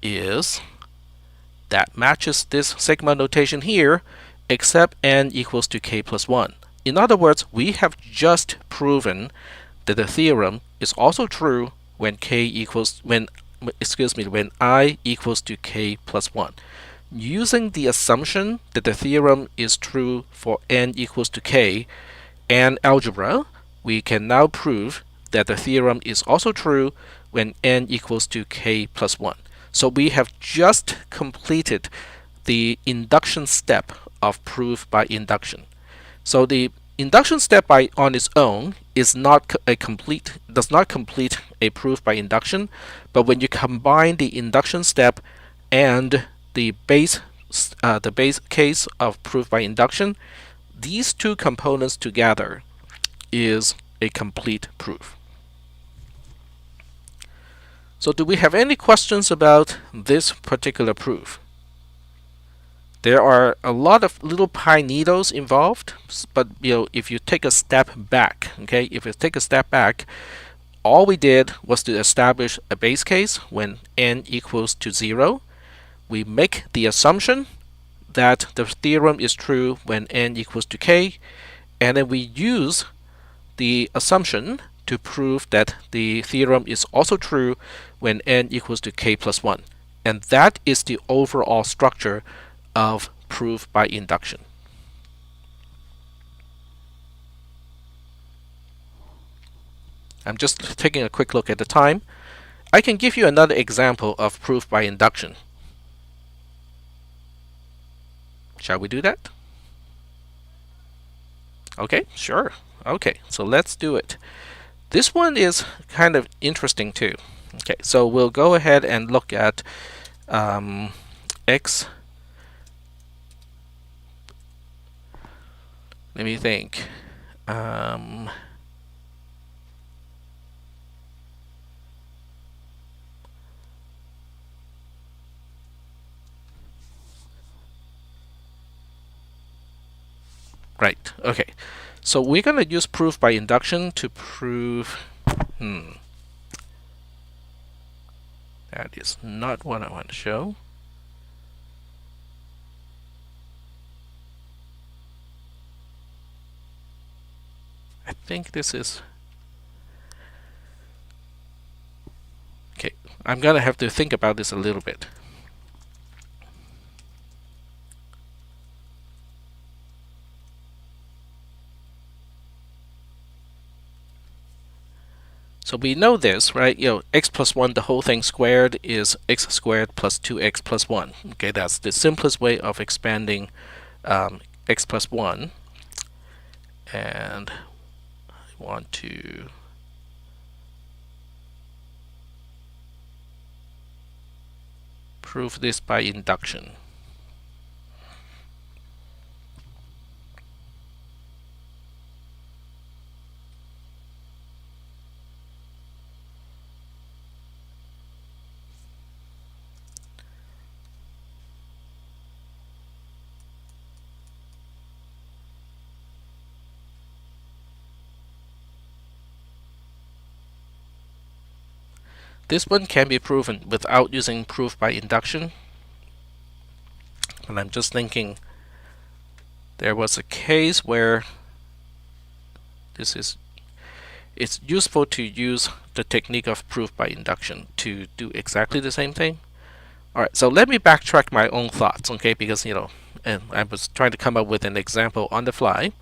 is that matches this sigma notation here, except n equals to k plus 1. In other words, we have just proven that the theorem is also true when when I equals to k plus 1. Using the assumption that the theorem is true for n equals to k and algebra, we can now prove that the theorem is also true when n equals to k plus 1. So we have just completed the induction step of proof by induction. So the induction step on its own is not does not complete a proof by induction, but when you combine the induction step and the base case of proof by induction, these two components together is a complete proof. So do we have any questions about this particular proof? There are a lot of little pine needles involved, but if you take a step back, okay, all we did was to establish a base case when n equals to 0. We make the assumption that the theorem is true when n equals to k, and then we use the assumption to prove that the theorem is also true when n equals to k plus 1. And that is the overall structure of proof by induction. I'm just taking a quick look at the time. I can give you another example of proof by induction. Shall we do that? Okay, sure. Okay, so let's do it. This one is kind of interesting too. Okay, so we'll go ahead and look at x. Let me think. Right, okay. So we're going to use proof by induction to prove. That is not what I want to show. I think this is. Okay, I'm going to have to think about this a little bit. So we know this, right? X plus 1, the whole thing squared, is x squared plus 2x plus 1. Okay, that's the simplest way of expanding x plus 1. And I want to prove this by induction. This one can be proven without using proof by induction. And I'm just thinking there was a case where it's useful to use the technique of proof by induction to do exactly the same thing. Alright, so let me backtrack my own thoughts, okay, because and I was trying to come up with an example on the fly.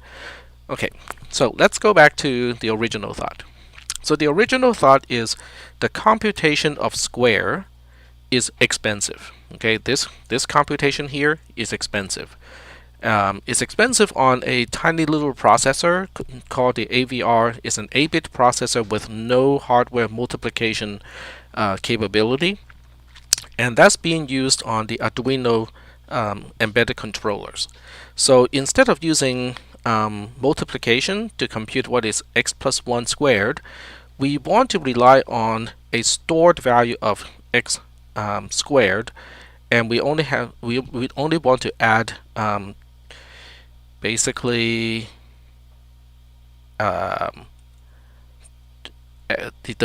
Okay, so let's go back to the original thought. So the original thought is the computation of square is expensive. Okay, this computation here is expensive. It's expensive on a tiny little processor called the AVR. It's an 8-bit processor with no hardware multiplication capability, and that's being used on the Arduino embedded controllers. So instead of using multiplication to compute what is x plus 1 squared, we want to rely on a stored value of x squared, and we only want to add basically the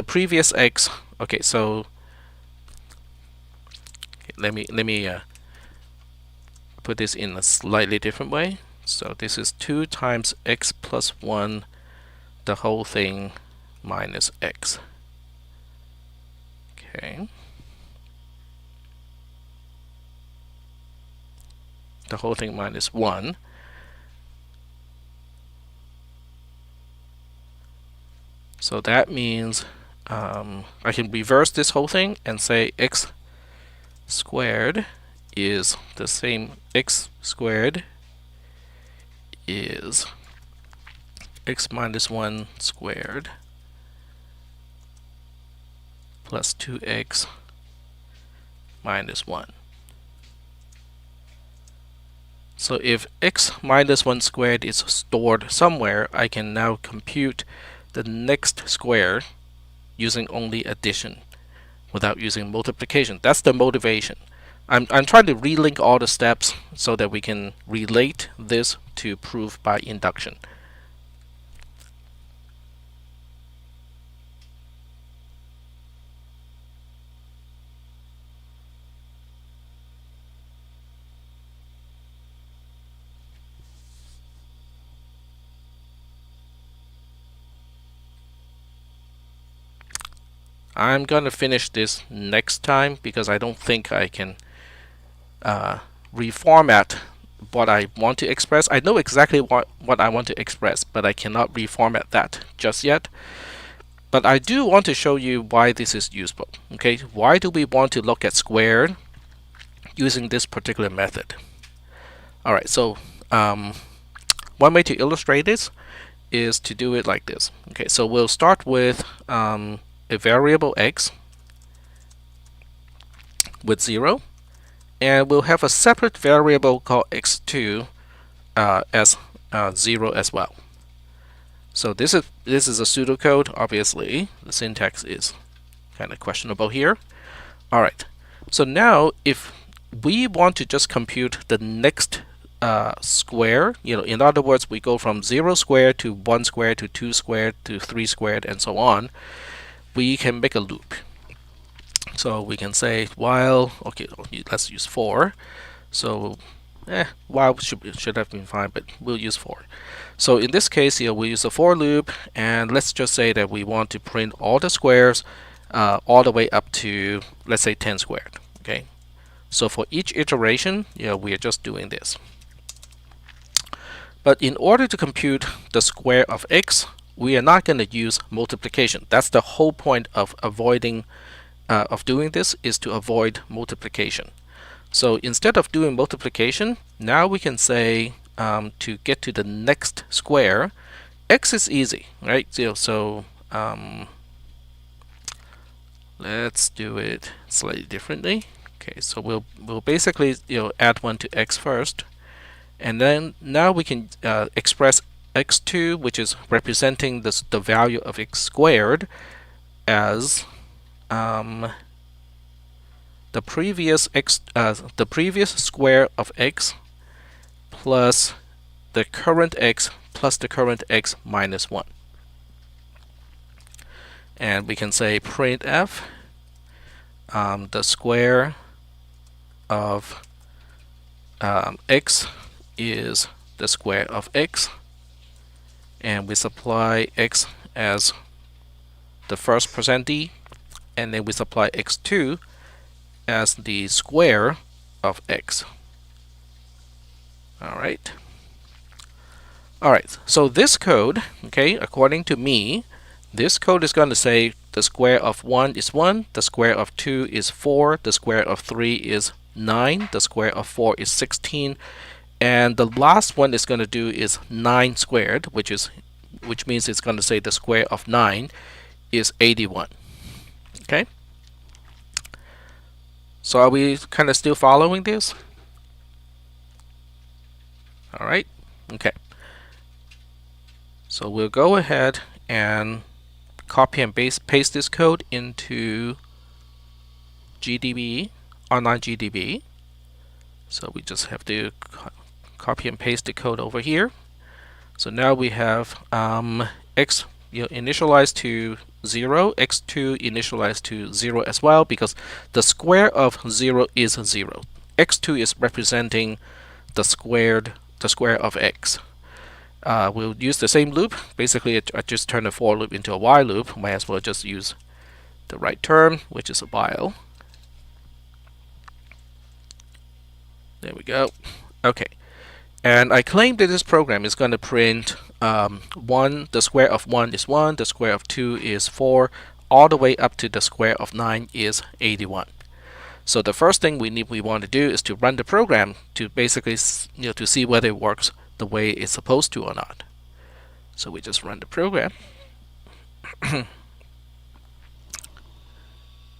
previous x. Okay, so let me put this in a slightly different way. So this is 2 times x plus 1, the whole thing, minus x. Okay. The whole thing minus 1. So that means I can reverse this whole thing and say x squared is the same. X squared is x minus 1 squared plus 2x minus 1. So if x minus 1 squared is stored somewhere, I can now compute the next square using only addition without using multiplication. That's the motivation. I'm trying to relink all the steps so that we can relate this to proof by induction. I'm gonna finish this next time because I don't think I can reformat what I want to express. I know exactly what I want to express, but I cannot reformat that just yet. But I do want to show you why this is useful. Okay, why do we want to look at squared using this particular method? Alright, so one way to illustrate this is to do it like this. Okay, so we'll start with a variable x with 0, and we'll have a separate variable called x2 as 0 as well. So this is a pseudocode. Obviously, the syntax is kind of questionable here. All right. So now, if we want to just compute the next square, in other words, we go from 0 squared to 1 squared to 2 squared to 3 squared and so on, we can make a loop. So we can say while, okay, let's use for. So while should have been fine, but we'll use for. So in this case here, we use a for loop, and let's just say that we want to print all the squares all the way up to, let's say, 10 squared. Okay. So for each iteration, we are just doing this. But in order to compute the square of x, we are not going to use multiplication. That's the whole point of avoiding doing this, is to avoid multiplication. So instead of doing multiplication, now we can say to get to the next square, x is easy, right? So let's do it slightly differently. Okay, so we'll basically add 1 to x first, and then now we can express x2, which is representing the value of x squared, as the previous square of x plus the current x plus the current x minus 1. And we can say printf the square of x is the square of x, and we supply x as the first %d, and then we supply x2 as the square of x. Alright. Alright, so this code, okay, according to me, this code is going to say the square of 1 is 1, the square of 2 is 4, the square of 3 is 9, the square of 4 is 16, and the last one it's going to do is 9 squared, which means it's going to say the square of 9 is 81. Okay? So are we kind of still following this? Alright, okay. So we'll go ahead and copy and paste this code into GDB, online GDB. So we just have to copy and paste the code over here. So now we have x initialized to 0, x2 initialized to 0 as well, because the square of 0 is 0. x2 is representing the square of x. We'll use the same loop. Basically, I just turned a for loop into a while loop. Might as well just use the right term, which is a while. There we go. Okay. And I claim that this program is going to print 1, the square of 1 is 1, the square of 2 is 4, all the way up to the square of 9 is 81. So the first thing we want to do is to run the program to basically to see whether it works the way it's supposed to or not. So we just run the program.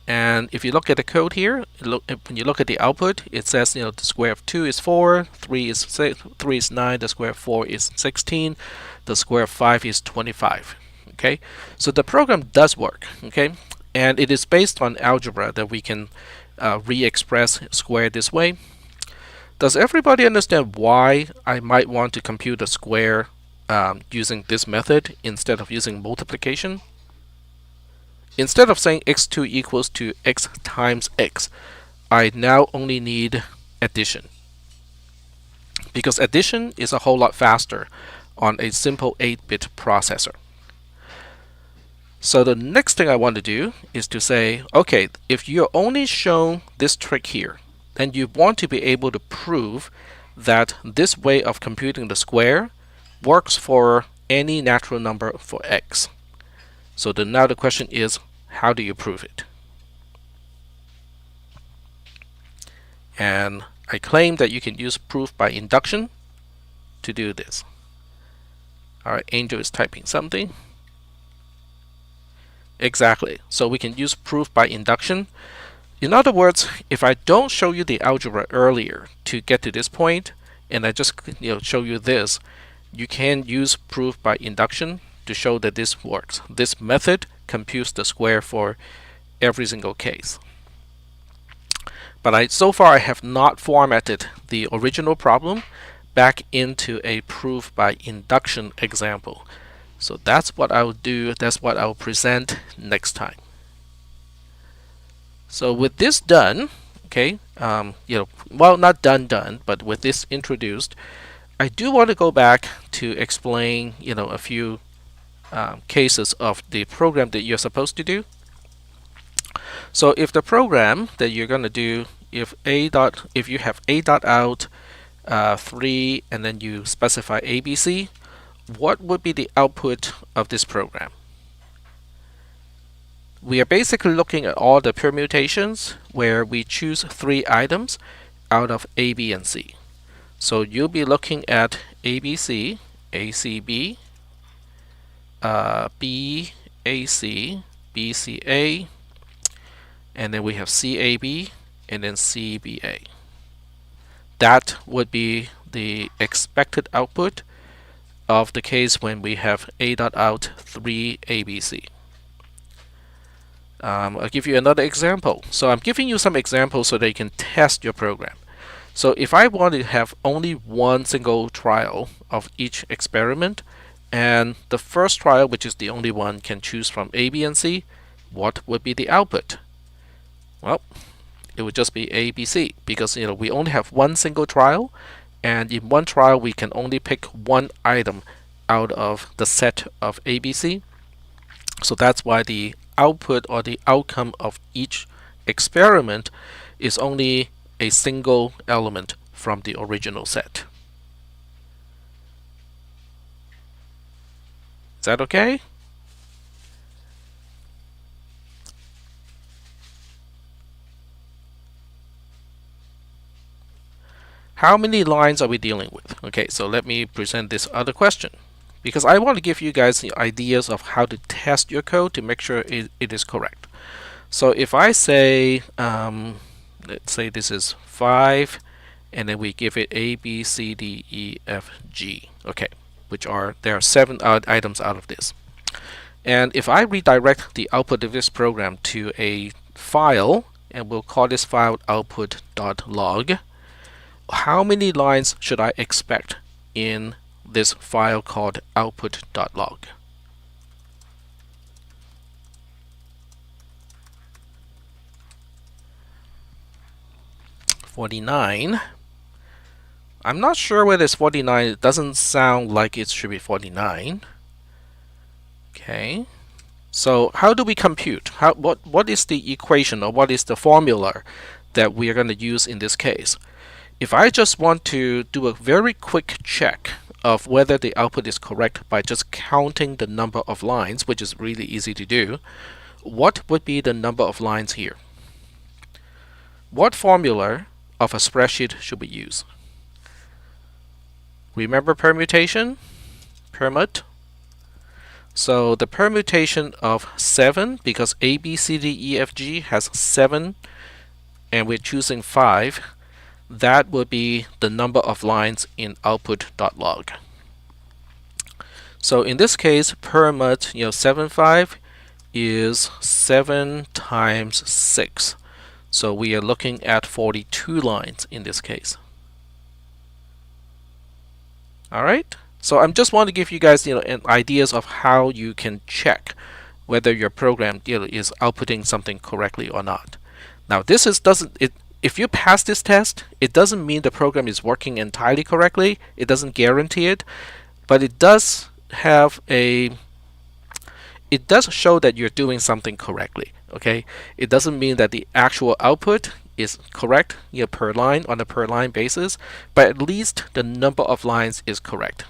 And if you look at the code here, when you look at the output, it says the square of 2 is 4, 3 is 9, the square of 4 is 16, the square of 5 is 25. Okay, so the program does work. Okay, and it is based on algebra that we can re-express square this way. Does everybody understand why I might want to compute a square using this method instead of using multiplication? Instead of saying x2 equals to x times x, I now only need addition. Because addition is a whole lot faster on a simple 8-bit processor. So the next thing I want to do is to say, okay, if you're only shown this trick here, then you want to be able to prove that this way of computing the square works for any natural number for x. So now the question is, how do you prove it? And I claim that you can use proof by induction to do this. Alright, Angel is typing something. Exactly. So we can use proof by induction. In other words, if I don't show you the algebra earlier to get to this point, and I just show you this, you can use proof by induction to show that this works. This method computes the square for every single case. But so far I have not formatted the original problem back into a proof by induction example. So that's what I'll do. That's what I'll present next time. So with this done, okay, well, not done, but with this introduced, I do want to go back to explain, a few cases of the program that you're supposed to do. So if the program that you're going to do, if you have a dot out 3 and then you specify ABC, what would be the output of this program? We are basically looking at all the permutations where we choose 3 items out of A, B, and C. So you'll be looking at ABC, ACB, BAC, BCA, and then we have CAB, and then CBA. That would be the expected output of the case when we have a.out 3 ABC. I'll give you another example. So I'm giving you some examples so that you can test your program. So if I want to have only one single trial of each experiment, and the first trial, which is the only one, can choose from A, B, and C, what would be the output? Well, it would just be A, B, C, because we only have one single trial, and in one trial we can only pick one item out of the set of A, B, C. So that's why the output or the outcome of each experiment is only a single element from the original set. Is that okay? How many lines are we dealing with? Okay, so let me present this other question, because I want to give you guys the ideas of how to test your code to make sure it is correct. So if I say, let's say this is 5, and then we give it A, B, C, D, E, F, G. Okay, there are 7 items out of this. And if I redirect the output of this program to a file, and we'll call this file output.log, how many lines should I expect in this file called output.log? $49. I'm not sure whether it's 49. It doesn't sound like it should be 49. Okay. So how do we compute? What is the equation, or what is the formula that we are going to use in this case? If I just want to do a very quick check of whether the output is correct by just counting the number of lines, which is really easy to do, what would be the number of lines here? What formula of a spreadsheet should we use? Remember permutation? Permut. So the permutation of 7, because A, B, C, D, E, F, G has 7, and we're choosing 5, that would be the number of lines in output.log. So in this case, permut 75 is 7 times 6. So we are looking at 42 lines in this case. Alright, so I just want to give you guys ideas of how you can check whether your program is outputting something correctly or not. Now this if you pass this test, it doesn't mean the program is working entirely correctly. It doesn't guarantee it, but it does have a it does show that you're doing something correctly. Okay, it doesn't mean that the actual output is correct, per line on a per line basis, but at least the number of lines is correct.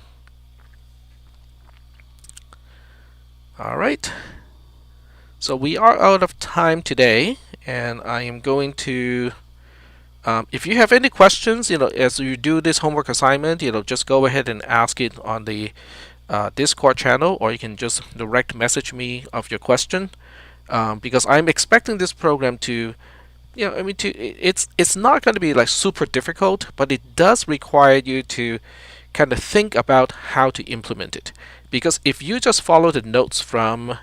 All right. So we are out of time today, and I am going to. If you have any questions, as you do this homework assignment, just go ahead and ask it on the Discord channel, or you can just direct message me of your question, because I'm expecting this program to, it's not going to be like super difficult, but it does require you to kind of think about how to implement it. Because if you just follow the notes from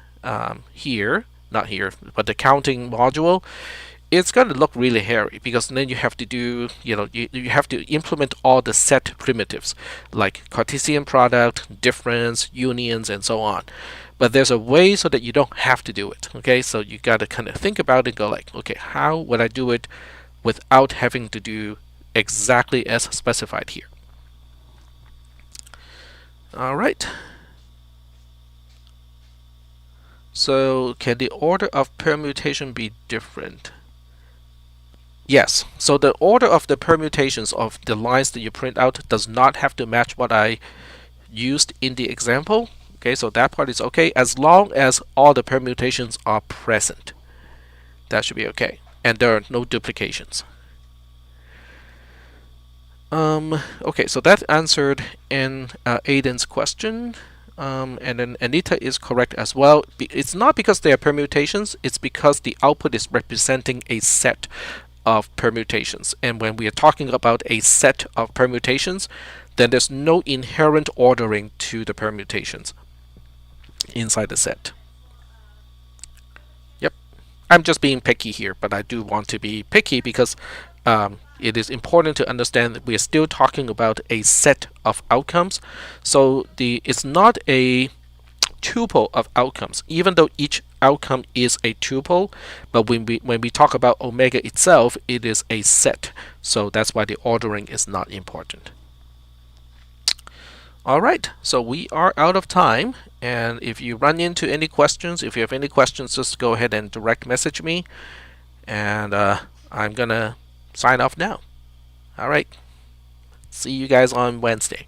here, not here, but the counting module, it's going to look really hairy, because then you have to do, you have to implement all the set primitives like Cartesian product, difference, unions, and so on. But there's a way so that you don't have to do it. Okay, so you got to kind of think about it and go like, okay, how would I do it without having to do exactly as specified here? All right. So can the order of permutation be different? Yes. So the order of the permutations of the lines that you print out does not have to match what I used in the example. Okay, so that part is okay as long as all the permutations are present. That should be okay, and there are no duplications. Okay, so that answered Aiden's question. And then Anita is correct as well. It's not because they are permutations, it's because the output is representing a set of permutations. And when we are talking about a set of permutations, then there's no inherent ordering to the permutations inside the set. Yep. I'm just being picky here, but I do want to be picky because it is important to understand that we are still talking about a set of outcomes. So it's not a tuple of outcomes, even though each outcome is a tuple. But when we talk about omega itself, it is a set. So that's why the ordering is not important. All right, so we are out of time. And if you run into any questions, if you have any questions, just go ahead and direct message me. And I'm gonna sign off now. All right. See you guys on Wednesday.